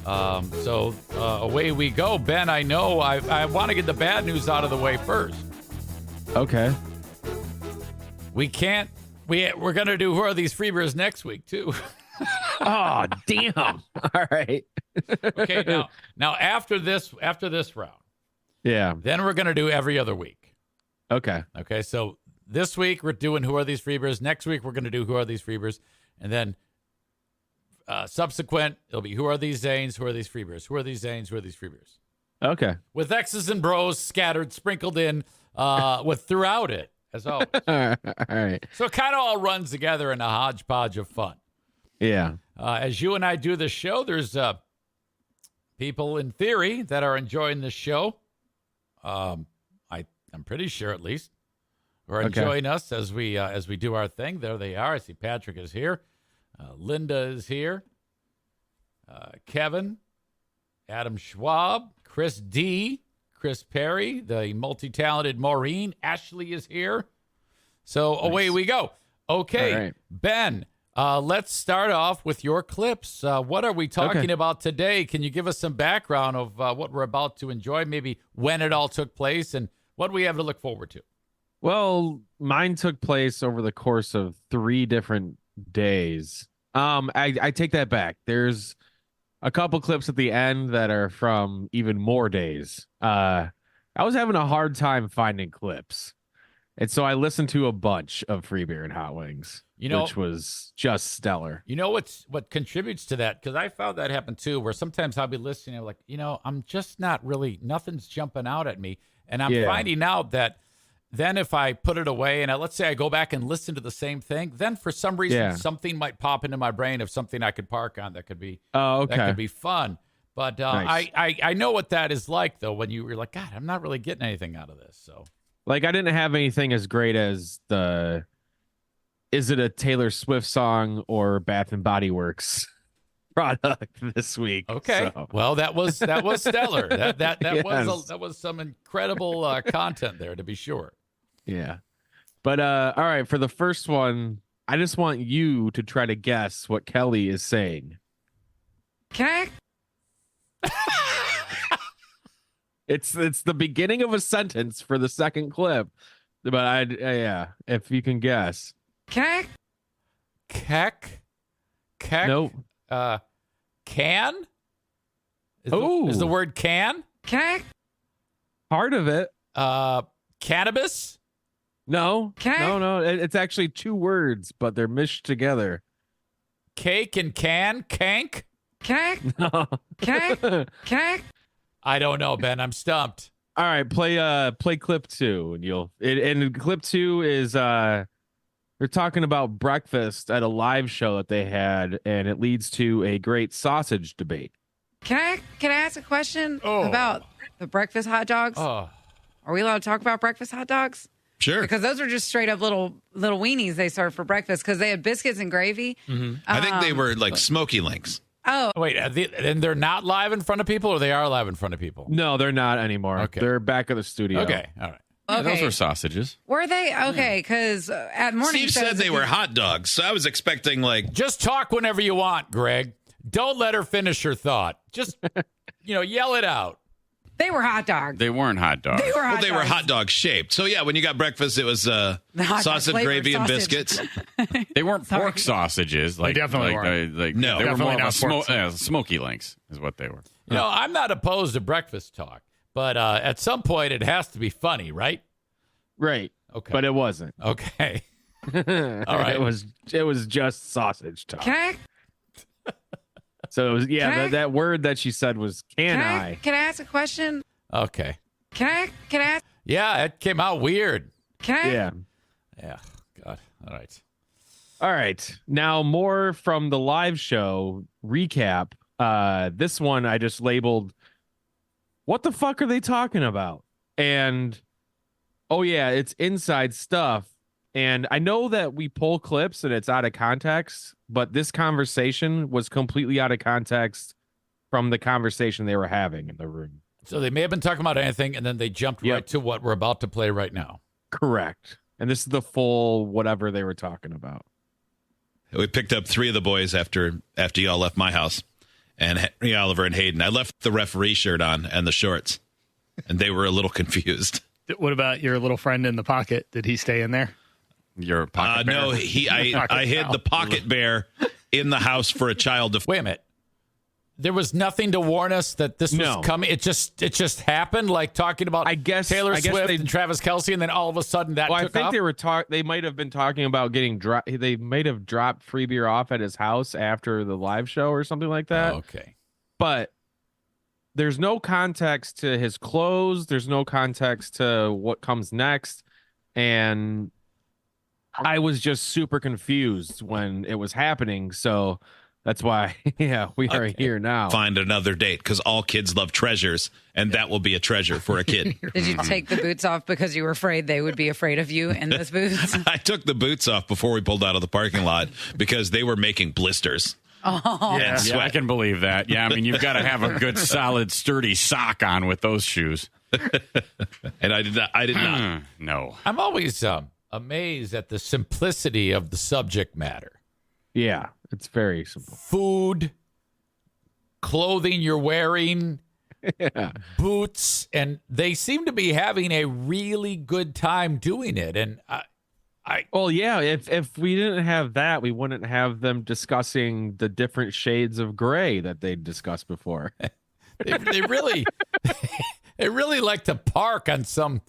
So away we go. Ben, I know I want to get the bad news out of the way first. Okay. We can't. We're going to do Who Are These Free Beers next week, too. Oh, damn. All right. Okay, now after this round, Yeah. then we're going to do every other week. Okay. Okay, so this week we're doing Who Are These Free Beers. Next week we're going to do Who Are These Free Beers. And then subsequent, it'll be Who Are These Zanes, Who Are These Free Beers, Who Are These Zanes, Who Are These Free Beers. Okay. With X's and bros scattered, sprinkled in with throughout it, as always. All right. So it kind of all runs together in a hodgepodge of fun. Yeah. As you and I do this show, there's people in theory that are enjoying this show. I'm pretty sure, at least, who are enjoying us as we do our thing. There they are. I see Patrick is here. Linda is here. Kevin, Adam Schwab, Chris D, Chris Perry, the multi-talented Maureen. Ashley is here. So away we go. Okay, right. Ben. Let's start off with your clips. What are we talking about today? Can you give us some background of what we're about to enjoy, maybe when it all took place and what we have to look forward to? Well, mine took place over the course of 3 different days. I take that back. There's a couple clips at the end that are from even more days. I was having a hard time finding clips. And so I listened to a bunch of Free Beer and Hot Wings, which was just stellar. You know what contributes to that? Because I found that happen too, where sometimes I'll be listening, I'm like, I'm just not really, nothing's jumping out at me. And I'm finding out that then if I put it away and let's say I go back and listen to the same thing, then for some reason something might pop into my brain of something I could park on that could be that could be fun. But nice. I know what that is like though, when you're like, God, I'm not really getting anything out of this. So like I didn't have anything as great as is it a Taylor Swift song or Bath and Body Works product this week? Okay. So. Well, that was stellar. That Yes. was some incredible content there, to be sure. Yeah. But all right, for the first one, I just want you to try to guess what Kelly is saying. Can I? It's the beginning of a sentence for the second clip, but if you can guess. Can I? Keck? Nope. Can? Is the word can? Can I? Part of it. Cannabis? No. Can I? No. It's actually two words, but they're mished together. Cake and can? Kank? Can I? No. Can I? Can I? I don't know, Ben. I'm stumped. All right, play clip 2, and clip 2 is they're talking about breakfast at a live show that they had, and it leads to a great sausage debate. Can I ask a question about the breakfast hot dogs? Oh. Are we allowed to talk about breakfast hot dogs? Sure. Because those are just straight up little weenies they serve for breakfast because they had biscuits and gravy. Mm-hmm. I think they were like smoky links. Oh. Wait, and they're not live in front of people, or they are live in front of people? No, they're not anymore. Okay. They're back at the studio. Okay, all right. Yeah, Okay. those were sausages. Were they? Okay, because at morning Steve shows, said they were hot dogs, so I was expecting like Just talk whenever you want, Greg. Don't let her finish her thought. Just, yell it out. They were hot dogs. They weren't hot dogs. They were hot they were dogs. hot dog shaped. So yeah, when you got breakfast, it was hot dog sausage, flavored gravy, and sausage. biscuits. They weren't pork sausages. Like, They definitely like, weren't. No. they were Definitely more of not a pork smoky links is what they were. I'm not opposed to breakfast talk, but at some point it has to be funny, right? Right. Okay. But it wasn't. Okay. All right. It was just sausage talk. Can I? So it was Can I? that word that she said was can I? Can I ask a question? Okay. Can I ask? Yeah, it came out weird. Can I? Yeah. Yeah. God. All right. All right. Now more from the live show recap. This one I just labeled what the fuck are they talking about? And oh yeah, it's inside stuff. And I know that we pull clips and it's out of context, but this conversation was completely out of context from the conversation they were having in the room. So they may have been talking about anything, and then they jumped right to what we're about to play right now. Correct. And this is the full whatever they were talking about. We picked up 3 of the boys after y'all left my house, and Henry, Oliver, and Hayden. I left the referee shirt on and the shorts, and they were a little confused. What about your little friend in the pocket? Did he stay in there? Your pocket bear? No, I hid the pocket bear in the house for a child to. Wait a minute. There was nothing to warn us that this was coming. It just happened, like talking about Taylor Swift and Travis Kelce, and then all of a sudden that took I think off? they might have been talking about getting dropped. They might have dropped Free Beer off at his house after the live show or something like that. Okay. But there's no context to his clothes. There's no context to what comes next. And I was just super confused when it was happening. So that's why, we are here now. Find another date because all kids love treasures, and that will be a treasure for a kid. Did you take the boots off because you were afraid they would be afraid of you in those boots? I took the boots off before we pulled out of the parking lot because they were making blisters. Oh. Yeah, I can believe that. Yeah, I mean, you've got to have a good, solid, sturdy sock on with those shoes. And I did not. No. I'm always amazed at the simplicity of the subject matter. Yeah, it's very simple. Food, clothing you're wearing, boots, and they seem to be having a really good time doing it. And well, yeah, if we didn't have that, we wouldn't have them discussing the different shades of gray that they discussed before. they really they really like to park on some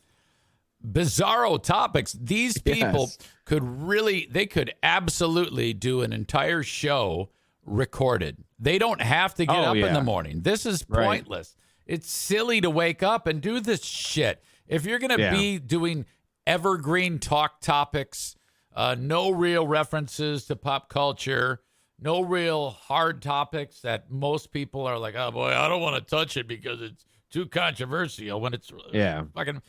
bizarro topics. These people they could absolutely do an entire show recorded. They don't have to get up in the morning. This is pointless. It's silly to wake up and do this shit. If you're going to be doing evergreen talk topics, no real references to pop culture, no real hard topics that most people are like, oh boy, I don't want to touch it because it's too controversial when it's fucking,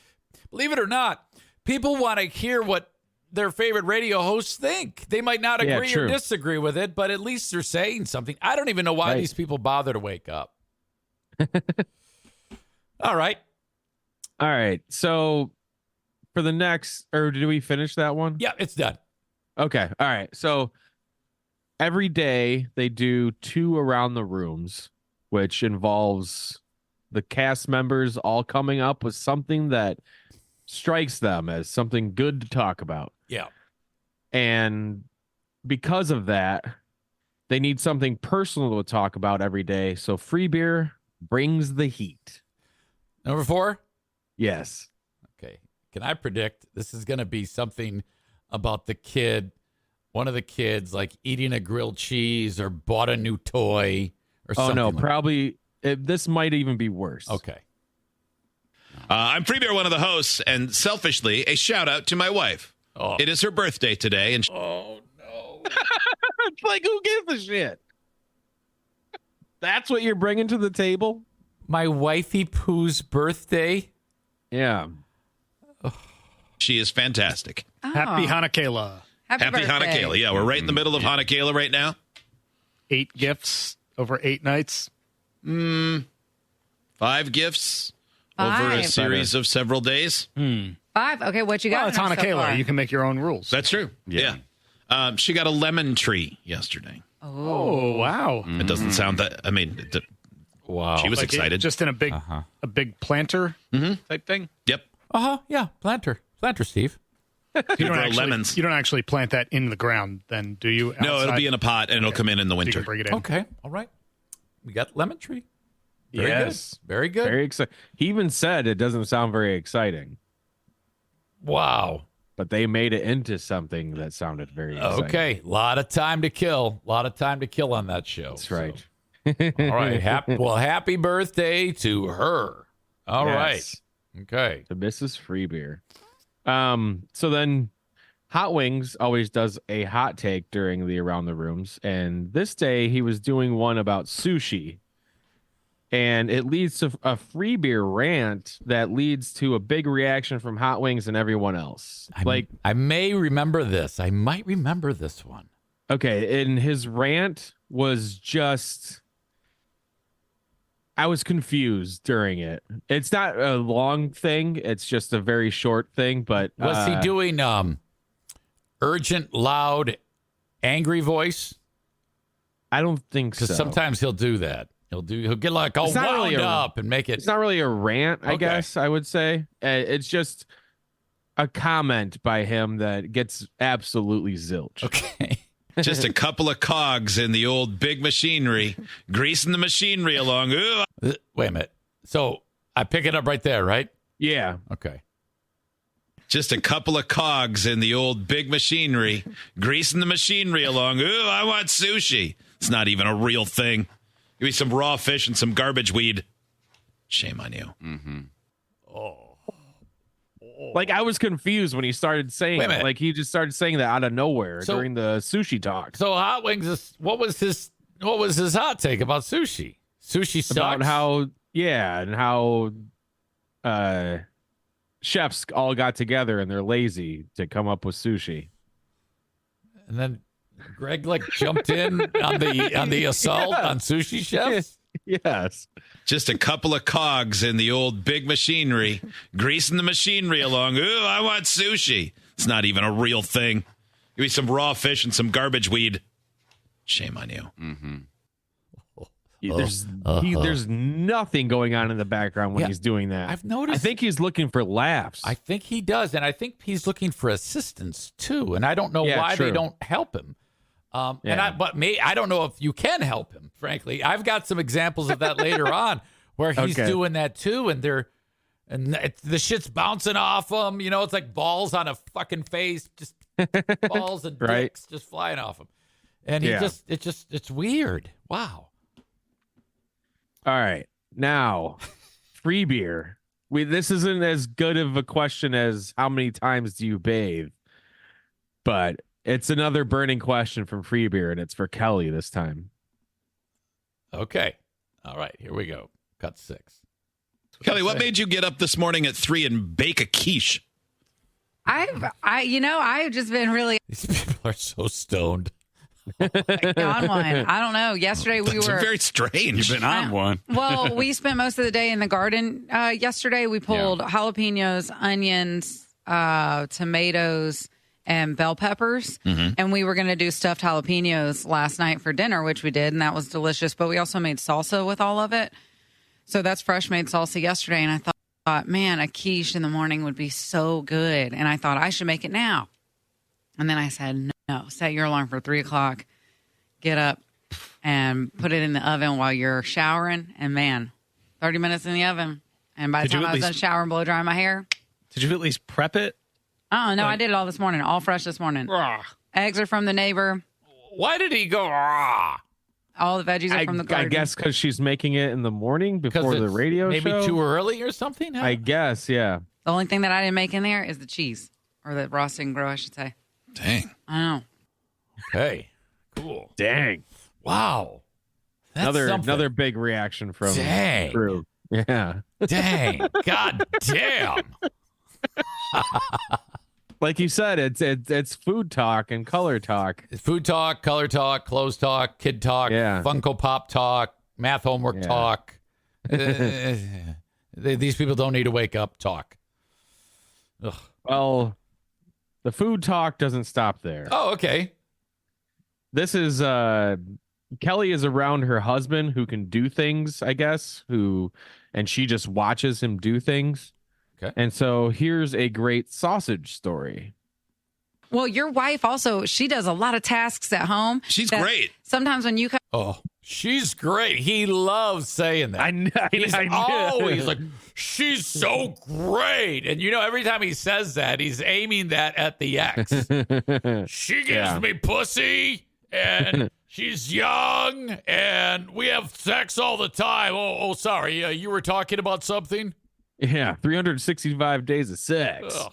believe it or not, people want to hear what their favorite radio hosts think. They might not agree or disagree with it, but at least they're saying something. I don't even know why these people bother to wake up. All right. So for the next, or did we finish that one? Yeah, it's done. Okay. All right. So every day they do 2 around the rooms, which involves the cast members all coming up with something that strikes them as something good to talk about. Yeah. And because of that, they need something personal to talk about every day. So free beer brings the heat. Number 4? Yes. Okay. Can I predict this is going to be something about the kid, one of the kids, like eating a grilled cheese or bought a new toy or something? Oh, no. Probably. This might even be worse. Okay. I'm Free Beer, one of the hosts, and selfishly, a shout out to my wife. Oh. It is her birthday today. And oh, no. It's like, who gives a shit? That's what you're bringing to the table? My wifey Pooh's birthday? Yeah. She is fantastic. Oh. Happy Hanukkah. Happy Hanukkah. Yeah, we're right in the middle of Hanukkah right now. 8 gifts over 8 nights. 5 gifts over a series of several days. 5? Okay, what you got? Well, it's Hanukkah. You can make your own rules. That's true. Yeah. She got a lemon tree yesterday. Oh, wow. It doesn't sound that, I mean, wow. She was excited. Just in a big planter type thing? Yep. Yeah, planter, Steve. You don't actually plant that in the ground, then, do you? Outside? No, it'll be in a pot, and it'll come in the winter. So you can bring it in. Okay, all right. We got lemon tree. Very yes. Good. Very good. Very exciting. He even said it doesn't sound very exciting. Wow. But they made it into something that sounded very exciting. Okay, a lot of time to kill. A lot of time to kill on that show. That's right. All right. Happy birthday to her. All right. Okay. To Mrs. Freebeer. So then Hot Wings always does a hot take during the Around the Rooms. And this day he was doing one about sushi. And it leads to a free beer rant that leads to a big reaction from Hot Wings and everyone else. I may remember this. I might remember this one. Okay. And his rant was just, I was confused during it. It's not a long thing. It's just a very short thing. But was he doing urgent, loud, angry voice? I don't think so. Because sometimes he'll do that. He'll get like all wound up and make it. It's not really a rant, I guess I would say. It's just a comment by him that gets absolutely zilch. Okay. Just a couple of cogs in the old big machinery, greasing the machinery along. Ooh. Wait a minute. So I pick it up right there, right? Yeah. Okay. Just a couple of cogs in the old big machinery, greasing the machinery along. Ooh, I want sushi. It's not even a real thing. Give me some raw fish and some garbage weed. Shame on you. Mm-hmm. Like, I was confused when he started saying it. Like, he just started saying that out of nowhere during the sushi talk. So Hot Wings, what was his hot take about sushi? Sushi sucks? About how chefs all got together and they're lazy to come up with sushi. And then Greg jumped in on the assault on sushi chefs? Yes. Just a couple of cogs in the old big machinery, greasing the machinery along. Ooh, I want sushi. It's not even a real thing. Give me some raw fish and some garbage weed. Shame on you. Mm-hmm. There's nothing going on in the background when he's doing that. I've noticed. I think he's looking for laughs. I think he does, and I think he's looking for assistance too. And I don't know why they don't help him. I don't know if you can help him. Frankly, I've got some examples of that later on where he's doing that too, and they're And the shit's bouncing off him. You know, it's like balls on a fucking face. Just balls and dicks just flying off him. And it's weird. Wow. All right. Now, free beer. This isn't as good of a question as how many times do you bathe, but it's another burning question from free beer, and it's for Kelly this time. Okay. All right. Here we go. Cut 6. Kelly, what made you get up this morning at 3 and bake a quiche? I've just been really These people are so stoned. on one. I don't know. Yesterday we were very strange. You've been on one. Well, we spent most of the day in the garden yesterday. We pulled jalapenos, onions, tomatoes, and bell peppers. And we were going to do stuffed jalapenos last night for dinner, which we did, and that was delicious. But we also made salsa with all of it. So that's fresh made salsa yesterday. And I thought, man, a quiche in the morning would be so good. And I thought I should make it now. And then I said, no, set your alarm for 3 o'clock. Get up and put it in the oven while you're showering. And man, 30 minutes in the oven. And by the time I was done showering, blow drying my hair. Did you at least prep it? Oh, no, I did it all this morning. All fresh this morning. Eggs are from the neighbor. Why did he go, rah? All the veggies are from the garden. I guess because she's making it in the morning before the radio maybe show. Maybe too early or something? I guess, yeah. The only thing that I didn't make in there is the cheese. Or the raw stick and grow, I should say. Dang. I know. Okay. Cool. Dang. Wow. That's another big reaction from Drew. Yeah. Dang. God damn. Like you said, it's food talk and color talk. It's food talk, color talk, clothes talk, kid talk, Funko Pop talk, math homework talk. These people don't need to wake up talk. Ugh. Well, the food talk doesn't stop there. Oh, okay. This is Kelly is around her husband who can do things, I guess, and she just watches him do things. Okay. And so here's a great sausage story. Well, your wife also, she does a lot of tasks at home. She's great. Sometimes when you come. Oh, she's great. He loves saying that. He's always like, she's so great. And you know, every time he says that, he's aiming that at the ex. She gives me pussy and she's young and we have sex all the time. Oh, sorry. You were talking about something? Yeah, 365 days of sex. Ugh.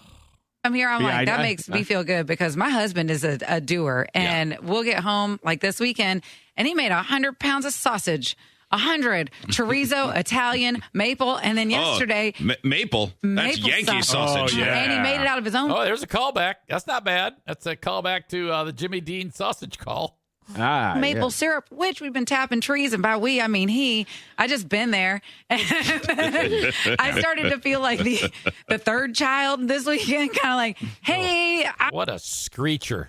I'm here. I'm like, that makes me feel good because my husband is a doer. And we'll get home like this weekend and he made 100 pounds of sausage. 100 chorizo, Italian, maple, and then yesterday maple. That's Yankee sausage. Oh, yeah. And he made it out of his own. Oh, there's a callback. That's not bad. That's a callback to the Jimmy Dean sausage call. Maple syrup, which we've been tapping trees, and by we I mean he. I just been there, and I started to feel like the third child this weekend, kind of like, hey, what a screecher!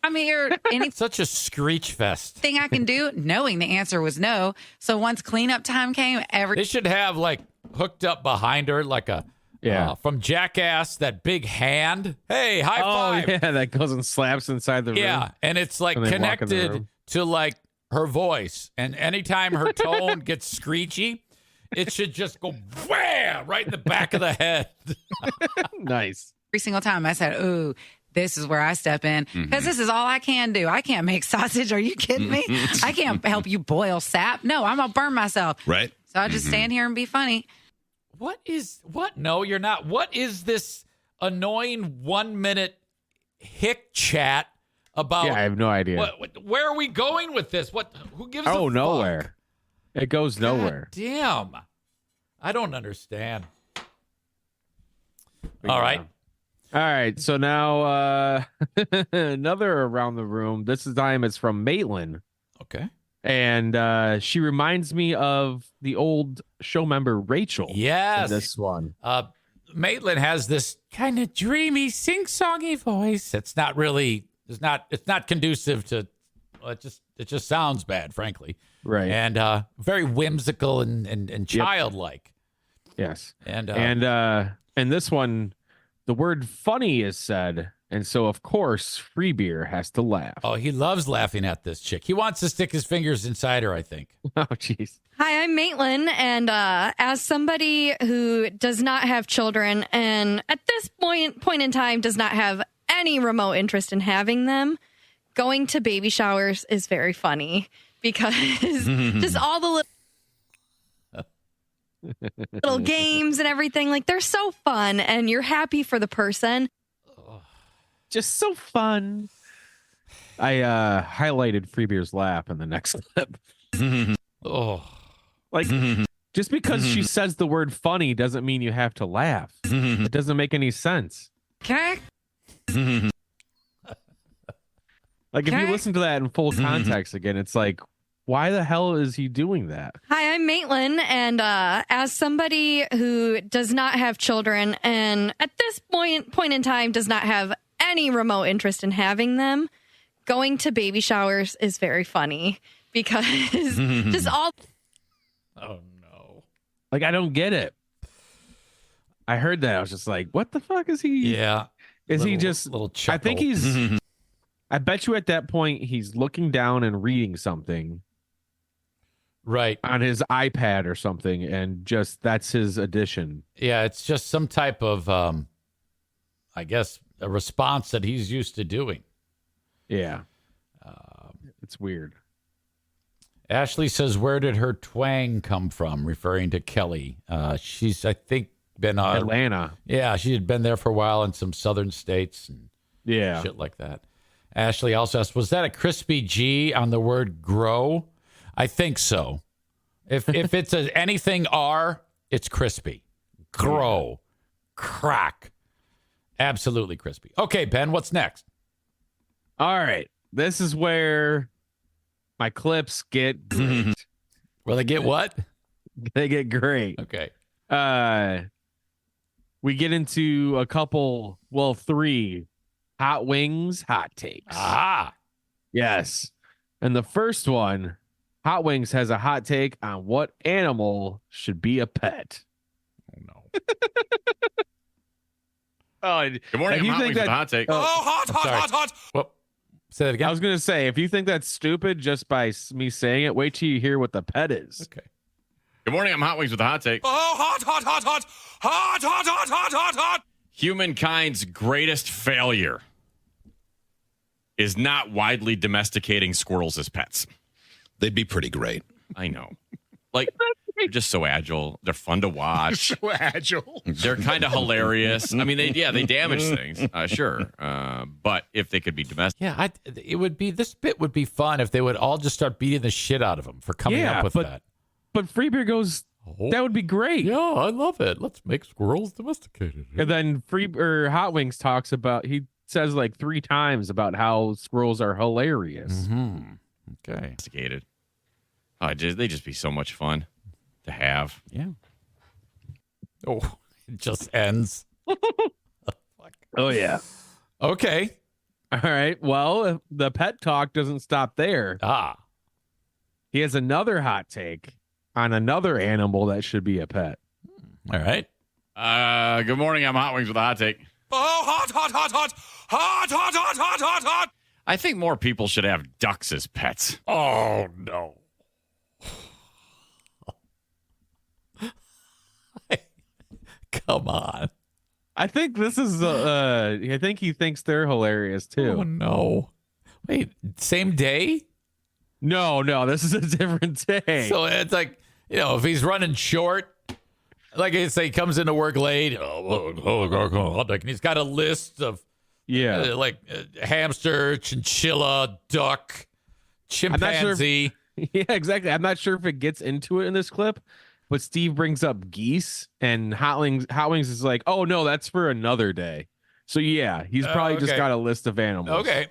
I'm here. Such a screech fest. Thing I can do, knowing the answer was no. So once cleanup time came, they should have like hooked up behind her like a. From Jackass, that big hand. Hey, high five. Oh, yeah, that goes and slaps inside the room. Yeah, and it's like connected to like her voice. And anytime her tone gets screechy, it should just go wham right in the back of the head. Nice. Every single time I said, ooh, this is where I step in because this is all I can do. I can't make sausage. Are you kidding me? I can't help you boil sap. No, I'm going to burn myself. Right. So I just stand here and be funny. What? No, you're not. What is this annoying 1 minute hick chat about? Yeah, I have no idea. Where are we going with this? Who gives a fuck? Nowhere. It goes nowhere. Damn. I don't understand. All right. So now another around the room. This time it's from Maitland. Okay. And she reminds me of the old show member Rachel. Yes. In this one. Maitland has this kind of dreamy, sing-songy voice. It's not conducive to it just sounds bad, frankly. Right. And very whimsical and childlike. Yes. And in this one, the word funny is said. And so, of course, free beer has to laugh. Oh, he loves laughing at this chick. He wants to stick his fingers inside her, I think. Oh, jeez. Hi, I'm Maitland, and as somebody who does not have children and at this point in time does not have any remote interest in having them, going to baby showers is very funny because just all the little games and everything, like they're so fun and you're happy for the person. Just so fun. I highlighted Freebeer's laugh in the next clip. Like, just because she says the word funny doesn't mean you have to laugh. It doesn't make any sense. Okay. Like, if you listen to that in full context again, it's like, why the hell is he doing that? Hi, I'm Maitland, and as somebody who does not have children and at this point in time does not have any remote interest in having them, going to baby showers is very funny because just all... Oh, no. Like, I don't get it. I heard that. I was just like, what the fuck is he? Yeah. Is he just... Little chuckle. I think he's... I bet you at that point he's looking down and reading something. Right. On his iPad or something, and just that's his addition. Yeah, it's just some type of, I guess, a response that he's used to doing. Yeah. It's weird. Ashley says, where did her twang come from? Referring to Kelly. She's, I think, been on Atlanta. Yeah, she had been there for a while in some southern states and shit like that. Ashley also asked, was that a crispy G on the word grow? I think so. If it's anything R, it's crispy. Grow. Crack. Absolutely crispy. Okay, Ben, what's next? All right. This is where my clips get great. Well, they get what? They get great. Okay. We get into a couple, 3 hot wings, hot takes. Ah. Yes. And the first one, Hot Wings has a hot take on what animal should be a pet. Oh, no. Good morning. I'm Hot Wings with the hot take. Hot. Well, say that again. I was going to say, if you think that's stupid just by me saying it, wait till you hear what the pet is. Okay. Good morning. I'm Hot Wings with the hot take. Hot. Humankind's greatest failure is not widely domesticating squirrels as pets. They'd be pretty great. I know. Like, they're just so agile. They're fun to watch. So agile. They're kind of hilarious. I mean, they damage things, sure. But if they could be domesticated. Yeah, this bit would be fun if they would all just start beating the shit out of him for coming up with that. But Freebeer goes, that would be great. Yeah, I love it. Let's make squirrels domesticated. And then Hot Wings talks about, he says like 3 times about how squirrels are hilarious. Mm-hmm. Okay. Domesticated. Oh, they just be so much fun to have. Yeah. Oh, it just ends. Oh, yeah. Okay. All right. Well, the pet talk doesn't stop there. He has another hot take on another animal that should be a pet. All right. Good morning. I'm Hot Wings with a hot take. Hot. I think more people should have ducks as pets. Oh, no. Come on. I think this is, I think he thinks they're hilarious too. Oh, no. Wait, same day? No, this is a different day. So it's like, if he's running short, like I say, he comes into work late, and he's got a list of hamster, chinchilla, duck, chimpanzee. Yeah, exactly. I'm not sure if it gets into it in this clip, but Steve brings up geese, and Hot Wings is like, oh, no, that's for another day. So, yeah, he's probably just got a list of animals. Okay.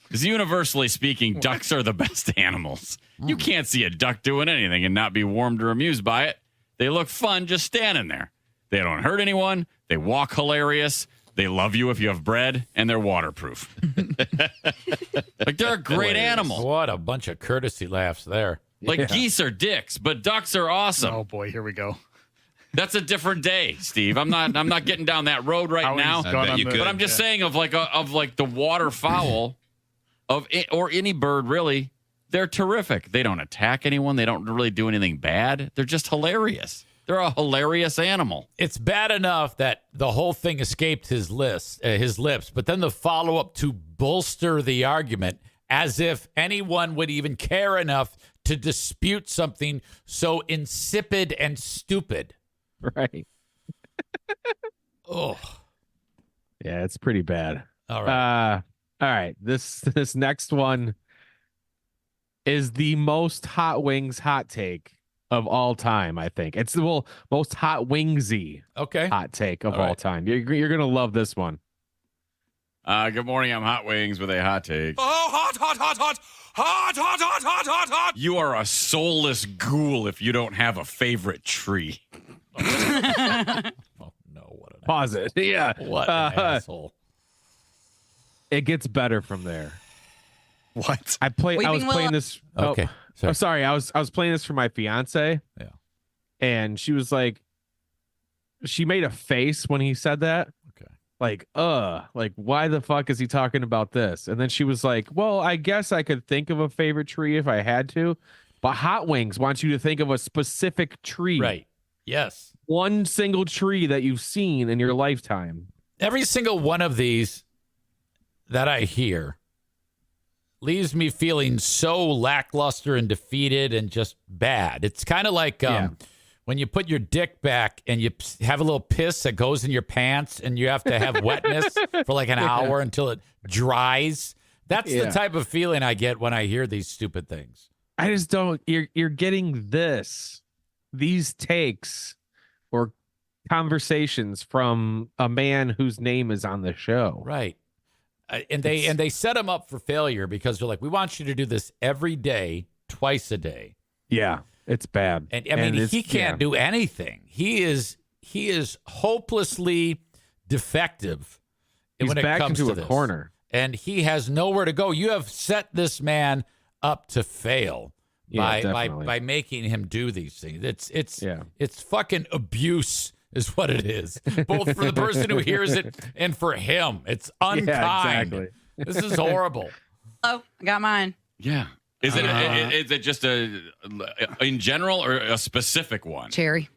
Because universally speaking, ducks are the best animals. You can't see a duck doing anything and not be warmed or amused by it. They look fun just standing there. They don't hurt anyone. They walk hilarious. They love you if you have bread, and they're waterproof. Like, they're a great animal. What a bunch of courtesy laughs there. Like, geese are dicks, but ducks are awesome. Oh, boy, here we go. That's a different day, Steve. I'm not getting down that road right now. But I'm just saying of the waterfowl or any bird really. They're terrific. They don't attack anyone. They don't really do anything bad. They're just hilarious. They're a hilarious animal. It's bad enough that the whole thing escaped his lips, but then the follow-up to bolster the argument as if anyone would even care enough to dispute something so insipid and stupid. Right. Oh. Yeah, it's pretty bad. All right. All right. This next one is the most Hot Wings hot take of all time, I think. It's the most Hot Wingsy hot take of all time. You're going to love this one. Good morning. I'm Hot Wings with a hot take. Oh, hot, hot, hot, hot. Hot, hot, hot, hot, hot, hot. You are a soulless ghoul if you don't have a favorite tree. Oh, no. What an Pause it. Yeah. What an asshole. It gets better from there. What? I was playing this. Okay. Oh, sorry. I was playing this for my fiance. Yeah. And she was like, she made a face when he said that. Okay. Like why the fuck is he talking about this? And then she was like, well, I guess I could think of a favorite tree if I had to, but Hot Wings wants you to think of a specific tree. Right. Yes. One single tree that you've seen in your lifetime. Every single one of these that I hear leaves me feeling so lackluster and defeated and just bad. It's kind of like when you put your dick back and you have a little piss that goes in your pants and you have to have wetness for like an hour until it dries. That's the type of feeling I get when I hear these stupid things. I just don't. You're getting these takes or conversations from a man whose name is on the show. Right. And they set him up for failure because they're like, we want you to do this every day, twice a day. Yeah, it's bad. And I mean, he can't do anything. He is hopelessly defective. He's when it back comes into to a this. corner, and he has nowhere to go. You have set this man up to fail by making him do these things. It's fucking abuse. Is what it is, both for the person who hears it and for him. It's unkind. Yeah, exactly. This is horrible. Oh, I got mine. Yeah. Is it just in general or a specific one? Cherry.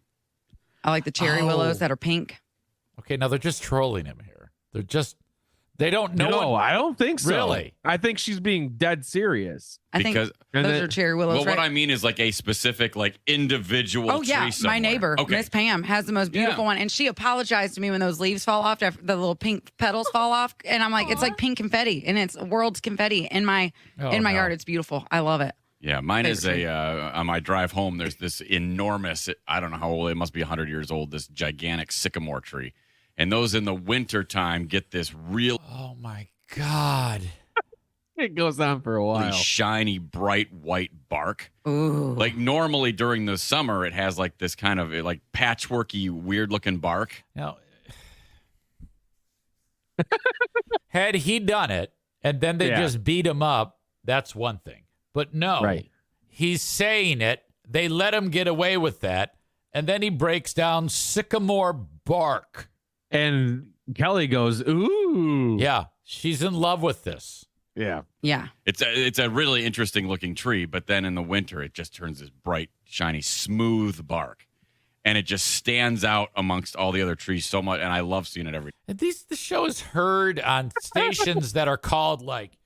I like the cherry willows that are pink. Okay, now they're just trolling him here. They don't know. No, I don't think so. Really? I think she's being dead serious. I think those are cherry willows. Well, right? what I mean is like a specific, like individual. Oh yeah, tree somewhere. my neighbor, Miss Pam, has the most beautiful one, and she apologized to me when those leaves fall off, after the little pink petals fall off, and I'm like, it's like pink confetti, and it's world's confetti in my yard. It's beautiful. I love it. Yeah, mine is on my drive home. There's this enormous. I don't know how old it must be. 100 years old. This gigantic sycamore tree. And those in the wintertime get this real. Oh, my God. It goes on for a while. Shiny, bright white bark. Ooh. Like normally during the summer, it has like this kind of like patchworky, weird looking bark. Now, had he done it and then they just beat him up, that's one thing. But no, he's saying it. They let him get away with that. And then he breaks down sycamore bark. And Kelly goes, ooh. Yeah, she's in love with this. Yeah. Yeah. It's a really interesting looking tree, but then in the winter it just turns this bright, shiny, smooth bark. And it just stands out amongst all the other trees so much, and I love seeing it every day. And the show is heard on stations that are called like,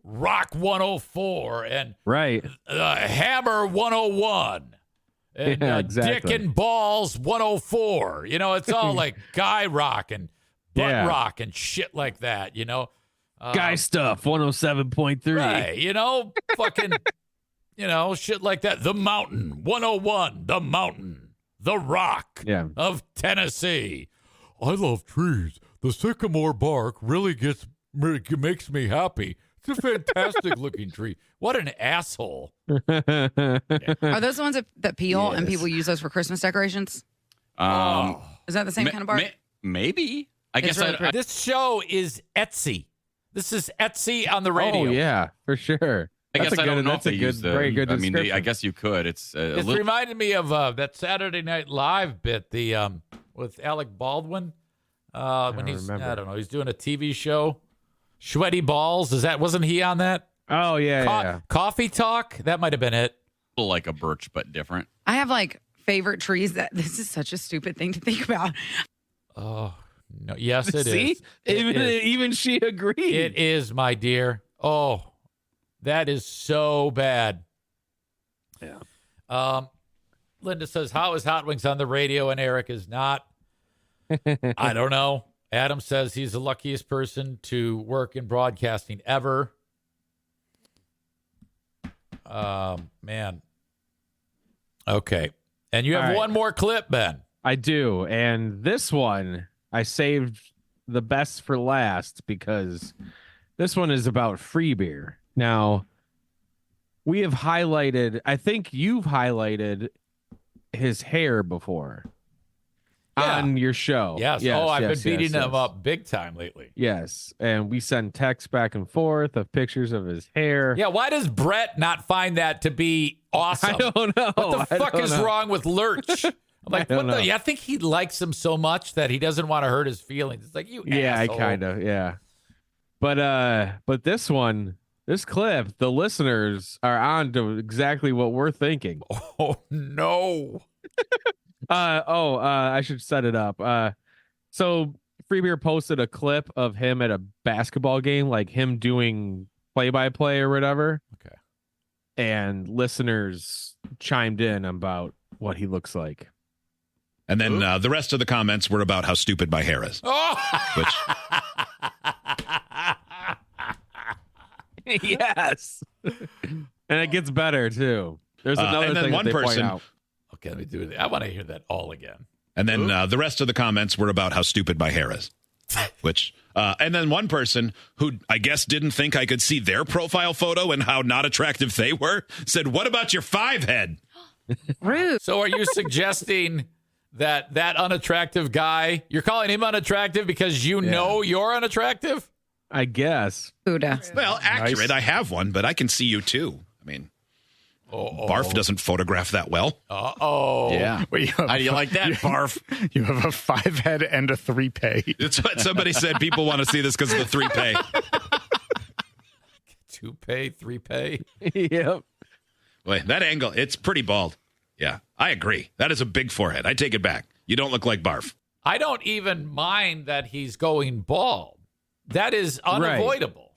Rock 104 and Hammer 101. And exactly. Dick and Balls 104. It's all like guy rock and butt rock and shit like that, Guy stuff 107.3. Right, fucking, shit like that. The Mountain 101, The Mountain, The Rock of Tennessee. I love trees. The sycamore bark really makes me happy. It's a fantastic looking tree. What an asshole. Are those the ones that peel and people use those for Christmas decorations? Is that the same kind of bark? Maybe. I guess this show is Etsy. This is Etsy on the radio. Oh, yeah, for sure. I guess I don't know if they use very good description. I mean, I guess you could. It's reminded me of that Saturday Night Live bit with Alec Baldwin when he's I don't know, he's doing a TV show. Sweaty Balls, wasn't he on that? Oh, yeah. Coffee Talk? That might have been it. Like a birch, but different. I have like favorite trees that this is such a stupid thing to think about. Oh, no. Yes, it See? is. Even she agreed. It is, my dear. Oh, that is so bad. Yeah. Linda says, how is Hot Wings on the radio and Eric is not? I don't know. Adam says he's the luckiest person to work in broadcasting ever. Man. Okay. And you have one more clip, Ben. I do. And this one, I saved the best for last because this one is about free beer. Now, we have highlighted, I think you've highlighted his hair before on your show. Yes. I've been beating him up big time lately. Yes. And we send texts back and forth of pictures of his hair. Yeah. Why does Brett not find that to be awesome? I don't know. What the fuck is wrong with Lurch? I'm like, I think he likes him so much that he doesn't want to hurt his feelings. It's like, you asshole. I kind of, yeah. But this one, this clip, the listeners are on to exactly what we're thinking. Oh, no. I should set it up. So Free Beer posted a clip of him at a basketball game, like him doing play-by-play or whatever. Okay. And listeners chimed in about what he looks like. And then the rest of the comments were about how stupid my hair is. Which... Yes. And it gets better, too. There's another thing that they point out. Okay, let me do it. I want to hear that all again. And then the rest of the comments were about how stupid my hair is. Which, and then one person who I guess didn't think I could see their profile photo and how not attractive they were said, "What about your 5 head?" Rude. So are you suggesting that unattractive guy, you're calling him unattractive because you know you're unattractive? I guess. Well, accurate. Nice. I have one, but I can see you too. I mean, Barf doesn't photograph that well. Yeah. Well, how do you like that, Barf? You have a 5 head and a 3 pay. That's what somebody said. People want to see this because of the 3 pay. 2 pay, 3 pay. Yep. Wait, that angle, it's pretty bald. Yeah, I agree. That is a big forehead. I take it back. You don't look like Barf. I don't even mind that he's going bald. That is unavoidable. Right.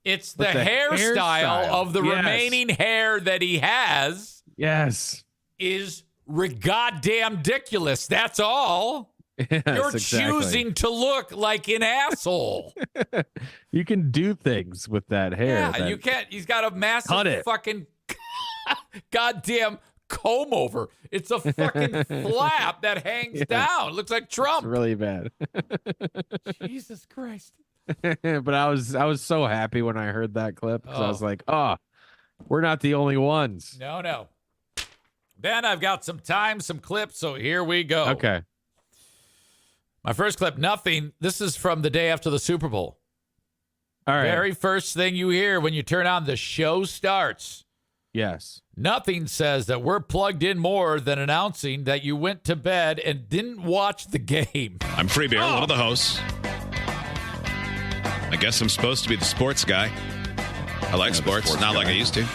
It's the hairstyle of the remaining hair that he has. Yes. Is goddamn ridiculous. That's all. Yes, You're choosing to look like an asshole. You can do things with that hair. Yeah, you can't. He's got a massive fucking goddamn comb over. It's a fucking flap that hangs down. It looks like Trump. It's really bad. Jesus Christ. But I was so happy when I heard that clip because I was like, we're not the only ones. No. Then I've got some clips, so here we go. Okay. My first clip, nothing. This is from the day after the Super Bowl. All right. Very first thing you hear when you turn on the show starts. Yes. Nothing says that we're plugged in more than announcing that you went to bed and didn't watch the game. I'm Free Beer, one of the hosts. I guess I'm supposed to be the sports guy. I like sports, not like I used to,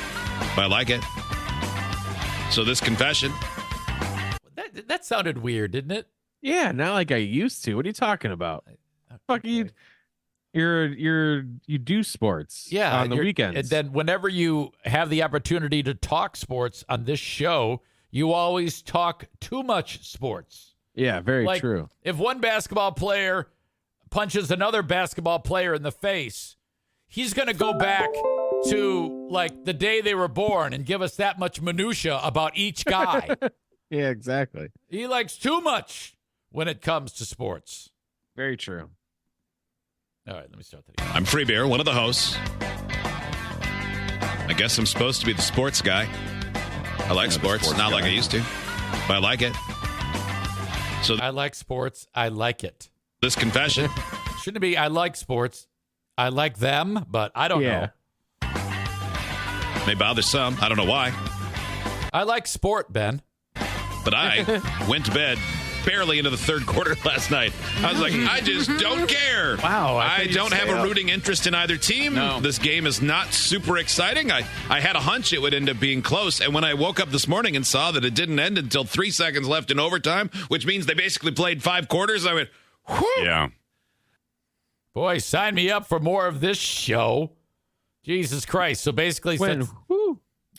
but I like it. So this confession. That sounded weird, didn't it? Yeah, not like I used to. What are you talking about? Fuck you. You do sports on the weekends. And then whenever you have the opportunity to talk sports on this show, you always talk too much sports. Yeah, very true. If one basketball player punches another basketball player in the face, he's going to go back to like the day they were born and give us that much minutia about each guy. Yeah, exactly. He likes too much when it comes to sports. Very true. All right, let me start that again. I'm Free Beer, one of the hosts. I guess I'm supposed to be the sports guy. I like sports, not like I used to, but I like it. So I like sports. I like it. This confession. Shouldn't it be I like sports. I like them, but I don't know. May bother some. I don't know why. I like sport, Ben. But I went to bed barely into the third quarter last night. I was like, I just don't care. Wow. I don't have a rooting interest in either team. No. This game is not super exciting. I had a hunch it would end up being close. And when I woke up this morning and saw that it didn't end until 3 seconds left in overtime, which means they basically played 5 quarters, I went, whew. Yeah. Boy, sign me up for more of this show. Jesus Christ. So basically,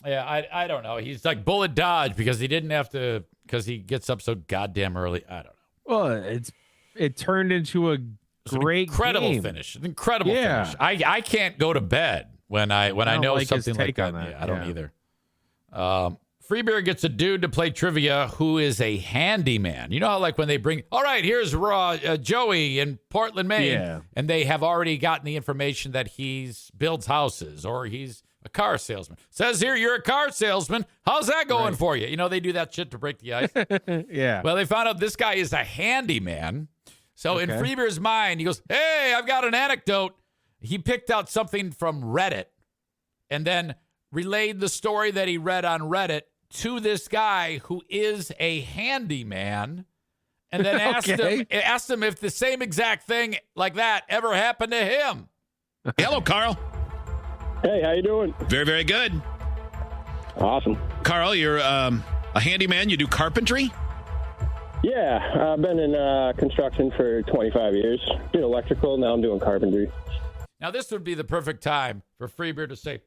I don't know. He's like bullet dodge because he didn't have to, because he gets up so goddamn early. I don't know. Well, it turned into a great incredible game. finish. An incredible finish. I can't go to bed when I know like something like that. Yeah, I don't either. Freebeer gets a dude to play trivia who is a handyman. You know how like when they bring, all right, here's Joey in Portland, Maine, and they have already gotten the information that he's builds houses or he's a car salesman. Says here you're a car salesman. How's that going for you? You know, they do that shit to break the ice. Yeah. Well, they found out this guy is a handyman. So in Freebeer's mind, he goes, hey, I've got an anecdote. He picked out something from Reddit and then relayed the story that he read on Reddit to this guy who is a handyman, and then asked him if the same exact thing like that ever happened to him. Hello, Carl. Hey, how you doing? Very, very good. Awesome. Carl, you're a handyman. You do carpentry? Yeah, I've been in construction for 25 years. Did electrical, now I'm doing carpentry. Now, this would be the perfect time for Freebeer to say,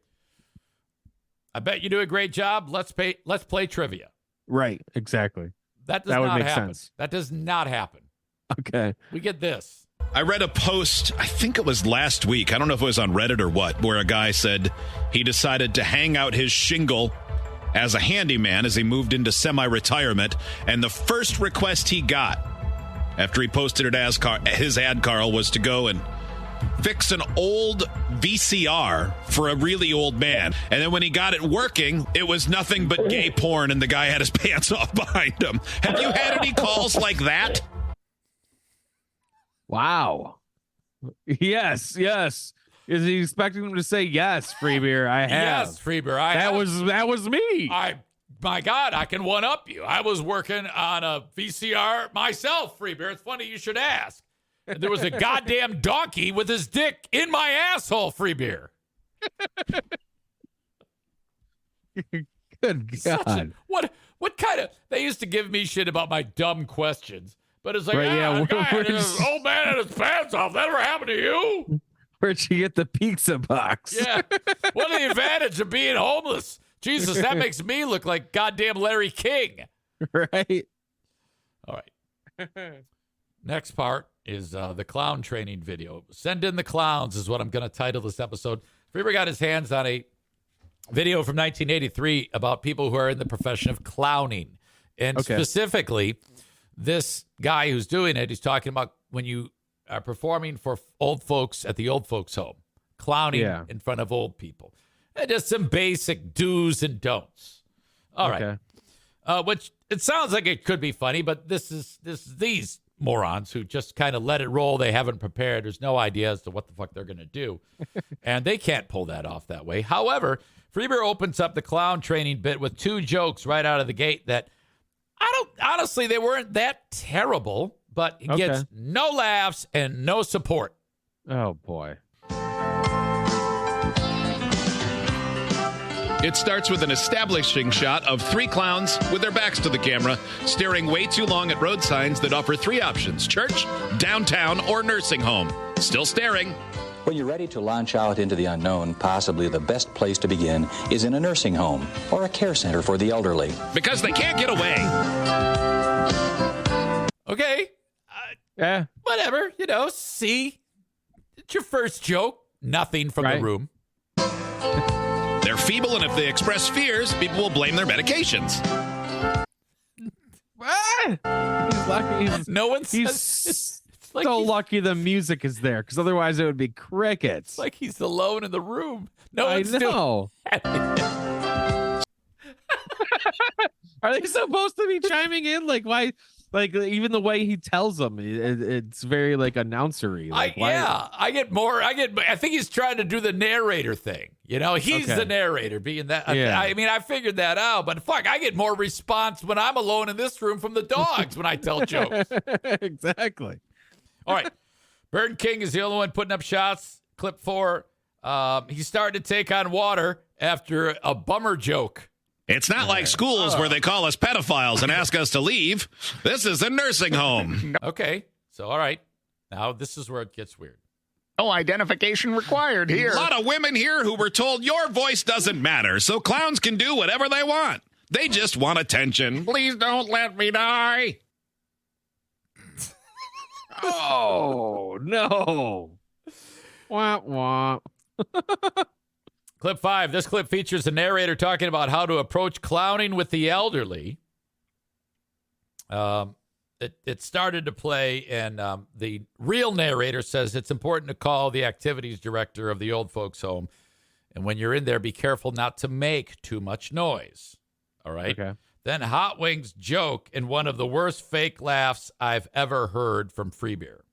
I bet you do a great job. Let's play trivia. Right, exactly. That would not happen. Sense. That does not happen. Okay. We get this. I read a post, I think it was last week, I don't know if it was on Reddit or what, where a guy said he decided to hang out his shingle as a handyman as he moved into semi-retirement, and the first request he got after he posted it as his ad, Carl, was to go and fix an old VCR for a really old man. And then when he got it working, it was nothing but gay porn, and the guy had his pants off behind him. Have you had any calls like that? Wow. Yes. Is he expecting him to say yes, Freebeer? I have. Yes, Freebeer. That was me. My God, I can one up you. I was working on a VCR myself, Freebeer. It's funny you should ask. There was a goddamn donkey with his dick in my asshole, Freebeer. Good God. What kind of... They used to give me shit about my dumb questions. But it's like, right, a guy had his old man had his pants off. That ever happened to you? Where'd you get the pizza box? Yeah. What the advantage of being homeless? Jesus, that makes me look like goddamn Larry King. Right. All right. Next part is the clown training video. Send in the clowns is what I'm going to title this episode. Freeber got his hands on a video from 1983 about people who are in the profession of clowning. And specifically, this guy who's doing it, he's talking about when you are performing for old folks at the old folks home, clowning in front of old people. And just some basic do's and don'ts. All right. Which it sounds like it could be funny, but this is these morons who just kind of let it roll. They haven't prepared. There's no idea as to what the fuck they're going to do. And they can't pull that off that way. However, Freeber opens up the clown training bit with 2 jokes right out of the gate that honestly, they weren't that terrible, but it gets no laughs and no support. Oh, boy. It starts with an establishing shot of 3 clowns with their backs to the camera, staring way too long at road signs that offer 3 options: church, downtown, or nursing home. Still staring. When you're ready to launch out into the unknown, possibly the best place to begin is in a nursing home or a care center for the elderly. Because they can't get away. Okay. Yeah. Whatever. See. It's your first joke. Nothing from the room. They're feeble, and if they express fears, people will blame their medications. He's lucky. No one says... He's like so lucky the music is there, because otherwise it would be crickets. It's like he's alone in the room. No I one's know. Are they supposed to be chiming in? Like, why Like even the way he tells them, it's very like announcery. Like, I think he's trying to do the narrator thing. You know, he's the narrator, being that. Yeah. I mean, I figured that out, but fuck, I get more response when I'm alone in this room from the dogs when I tell jokes. Exactly. All right, Burn King is the only one putting up shots. Clip 4. He started to take on water after a bummer joke. It's not like schools where they call us pedophiles and ask us to leave. This is a nursing home. Okay, so all right. Now this is where it gets weird. No identification required here. A lot of women here who were told your voice doesn't matter, so clowns can do whatever they want. They just want attention. Please don't let me die. Oh, no. Wah, wah. Clip 5. This clip features the narrator talking about how to approach clowning with the elderly. It started to play, and the real narrator says it's important to call the activities director of the old folks home. And when you're in there, be careful not to make too much noise. All right? Okay. Then Hot Wings joke in one of the worst fake laughs I've ever heard from Free Beer.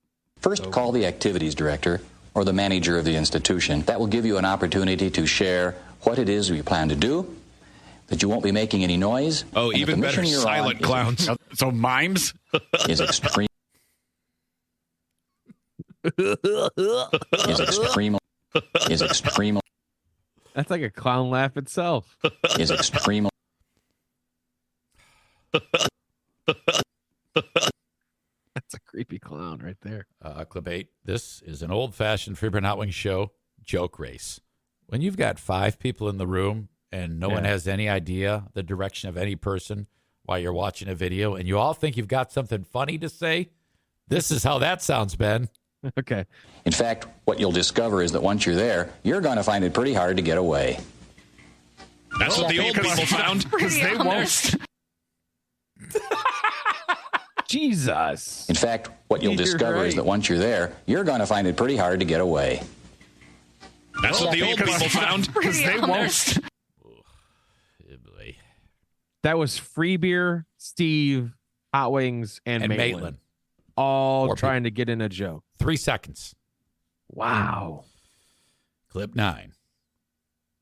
First, call the activities director or the manager of the institution. That will give you an opportunity to share what it is you plan to do, that you won't be making any noise. Oh, even better, silent clowns. So mimes? Is extreme. Is extreme. That's like a clown laugh itself. Is extreme. That's a creepy clown right there. Clip 8. This is an old-fashioned Free Beer and Hot Wings show joke race. When you've got 5 people in the room and no one has any idea the direction of any person while you're watching a video, and you all think you've got something funny to say, this is how that sounds, Ben. Okay. In fact, what you'll discover is that once you're there, you're going to find it pretty hard to get away. That's what the old people found. Because they won't. Jesus. In fact, what you'll discover is that once you're there, you're going to find it pretty hard to get away. That's what the old people found. Because they won't. That was Free Beer, Steve, Hot Wings, and Maitland. All trying to get in a joke. 3 seconds. Wow. Clip 9.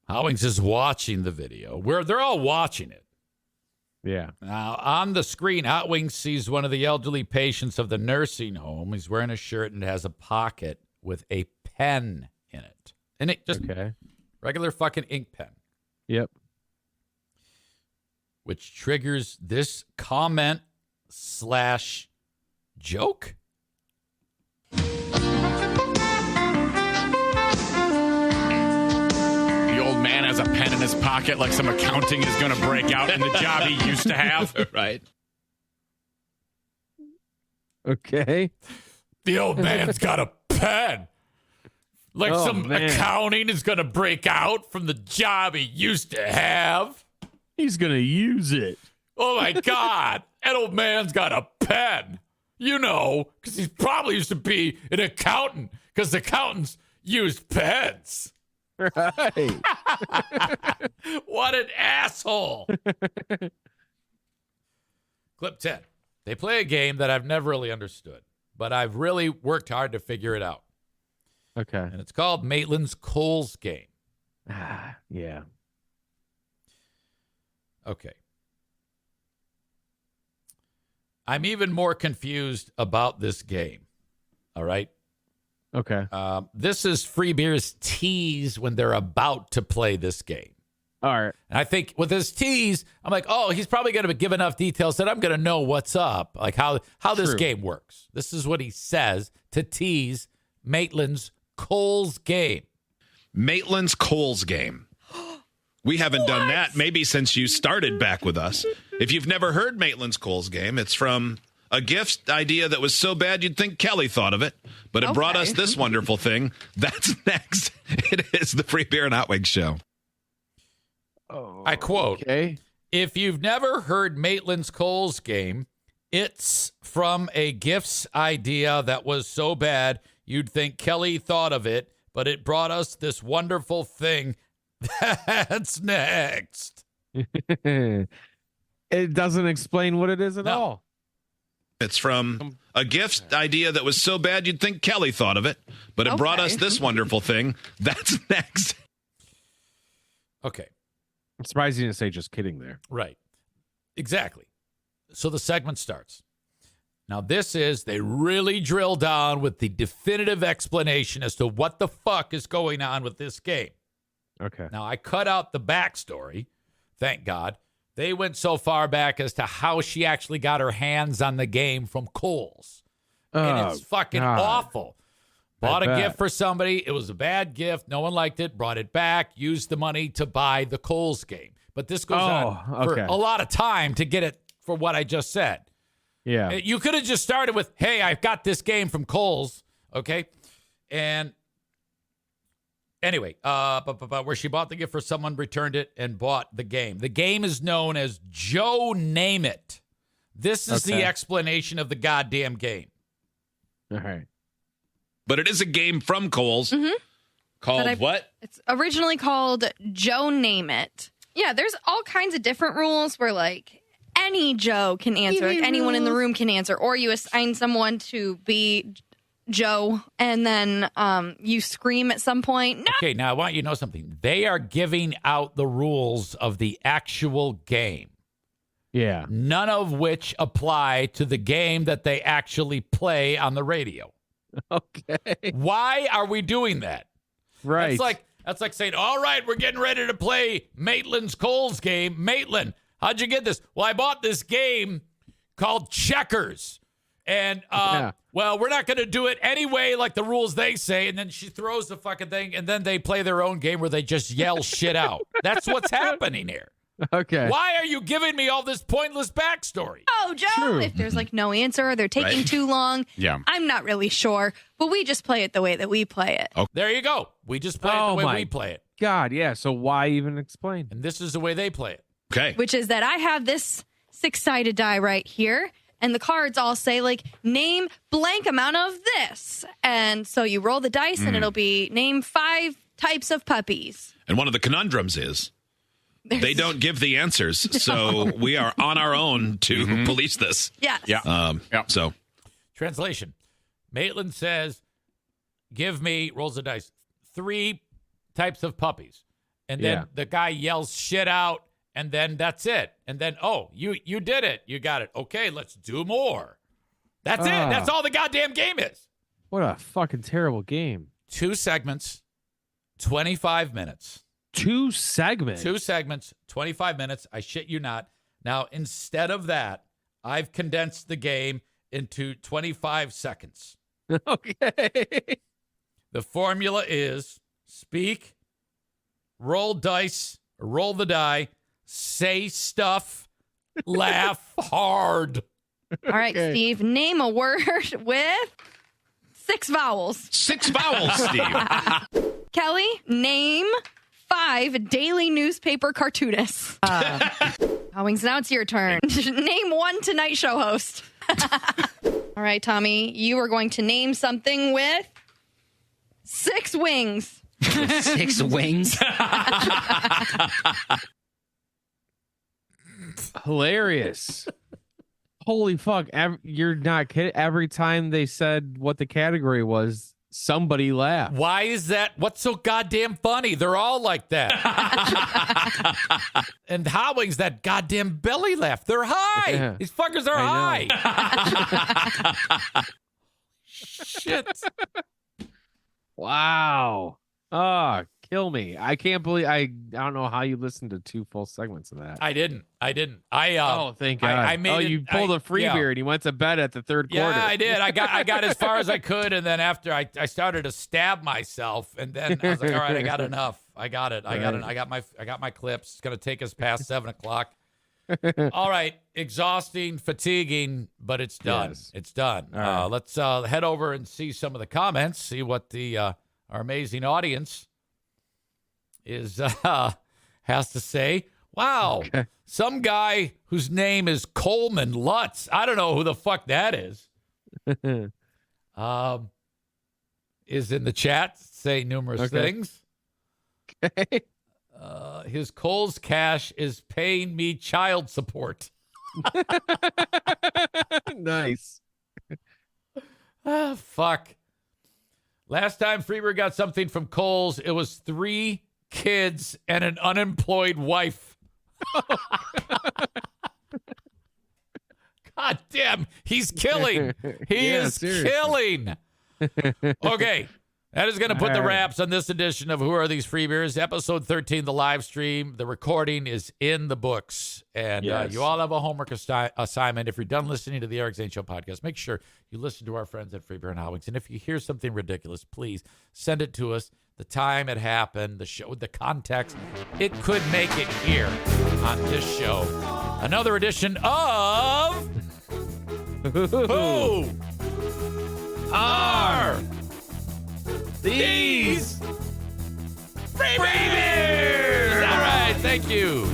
Hot Wings is watching the video. They're all watching it. Yeah. Now, on the screen, Hot Wings sees one of the elderly patients of the nursing home. He's wearing a shirt and has a pocket with a pen in it. And it just regular fucking ink pen. Yep. Which triggers this comment / joke. The old man has a pen in his pocket like some accounting is going to break out in the job he used to have. Right. Okay. The old man's got a pen. Like some accounting is going to break out from the job he used to have. He's going to use it. Oh, my God. That old man's got a pen. You know, because he probably used to be an accountant because accountants use pens. Right. What an asshole. Clip 10. They play a game that I've never really understood, but I've really worked hard to figure it out. Okay. And it's called Maitland's Coles game. Yeah. Okay. I'm even more confused about this game. All right. Okay. This is Free Beer's tease when they're about to play this game. All right. And I think with his tease, I'm like, oh, he's probably going to give enough details that I'm going to know what's up, like how this game works. This is what he says to tease Maitland's Coles game. Maitland's Coles game. We haven't done that maybe since you started back with us. If you've never heard Maitland's Coles game, it's from a gift idea that was so bad you'd think Kelly thought of it, but it brought us this wonderful thing. That's next. It is the Free Beer and Hot Wings Show. Oh, I quote, if you've never heard Maitland's Coles game, it's from a gifts idea that was so bad you'd think Kelly thought of it, but it brought us this wonderful thing. That's next. It doesn't explain what it is at all. It's from a gift idea that was so bad you'd think Kelly thought of it, but it brought us this wonderful thing. That's next. Okay. I'm surprised you didn't say just kidding there. Right. Exactly. So the segment starts. Now, they really drill down with the definitive explanation as to what the fuck is going on with this game. Okay. Now, I cut out the backstory. Thank God. They went so far back as to how she actually got her hands on the game from Kohl's. And it's fucking awful. Bought a gift for somebody. It was a bad gift. No one liked it. Brought it back. Used the money to buy the Kohl's game. But this goes on for a lot of time to get it for what I just said. Yeah. You could have just started with, hey, I've got this game from Kohl's. Okay. And anyway, where she bought the gift for someone, returned it, and bought the game. The game is known as Joe Name It. This is the explanation of the goddamn game. All right. But it is a game from Kohl's called what? It's originally called Joe Name It. Yeah, there's all kinds of different rules where, like, any Joe can answer. Like, anyone in the room can answer. Or you assign someone to be Joe, and then you scream at some point. No! Okay, now I want you to know something. They are giving out the rules of the actual game. Yeah. None of which apply to the game that they actually play on the radio. Okay. Why are we doing that? Right. That's like saying, all right, we're getting ready to play Maitland's Kohl's game. Maitland, how'd you get this? Well, I bought this game called Checkers. And, well, we're not going to do it anyway, like the rules they say. And then she throws the fucking thing, and then they play their own game where they just yell shit out. That's what's happening here. Okay. Why are you giving me all this pointless backstory? Oh, Joe, if there's like no answer, they're taking too long. Yeah. I'm not really sure, but we just play it the way that we play it. Oh, there you go. We just play it the way we play it. God, yeah. So why even explain? And this is the way they play it. Okay. Which is that I have this 6-sided die right here, and the cards all say, like, name blank amount of this. And so you roll the dice, and it'll be name 5 types of puppies. And one of the conundrums is they don't give the answers, so we are on our own to police this. Yes. Yeah. So, translation. Maitland says, give me, rolls the dice, 3 types of puppies. And then the guy yells shit out, and then that's it. And then, oh, you did it. You got it. Okay, let's do more. That's it. That's all the goddamn game is. What a fucking terrible game. 2 segments, 25 minutes. 2 segments? 2 segments, 25 minutes. I shit you not. Now, instead of that, I've condensed the game into 25 seconds. Okay. The formula is speak, roll dice, roll the die, say stuff, laugh hard. All right, Steve, name a word with 6 vowels. 6 vowels, Steve. Kelly, name 5 daily newspaper cartoonists. Howings, now it's your turn. Name 1 Tonight Show host. All right, Tommy, you are going to name something with 6 wings. 6 wings? Hilarious. Holy fuck. You're not kidding. Every time they said what the category was, somebody laughed. Why is that? What's so goddamn funny? They're all like that. And Howings, that goddamn belly laugh. They're high. Yeah. These fuckers are high. Shit. Wow. Oh, kill me. I can't believe I don't know how you listened to 2 full segments of that. I didn't. Oh, thank God. I made you pulled a free beer and you went to bed at the 3rd quarter. Yeah, I did. I got as far as I could, and then after I started to stab myself, and then I was like, all right, I got enough. I got it. I got my clips. It's gonna take us past 7:00. All right, exhausting, fatiguing, but it's done. Yes. It's done. Right. Let's head over and see some of the comments. See what the our amazing audience is has to say. Wow, some guy whose name is Coleman Lutz. I don't know who the fuck that is. Is in the chat, say numerous things. Okay. His Kohl's cash is paying me child support. Nice. Ah, fuck. Last time Freeber got something from Kohl's, it was 3 kids and an unemployed wife. God damn, he's killing. He Yeah, is seriously. killing. Okay. That is going to put the wraps on this edition of Who Are These Free Beers? Episode 13, the live stream. The recording is in the books. And Yes. you all have a homework assignment. If you're done listening to the Eric Zane Show podcast, make sure you listen to our friends at Free Beer and Hot Wings. And if you hear something ridiculous, please send it to us. The time it happened, the show, the context. It could make it here on this show. Another edition of Who Are These Free Beers? All right, thank you.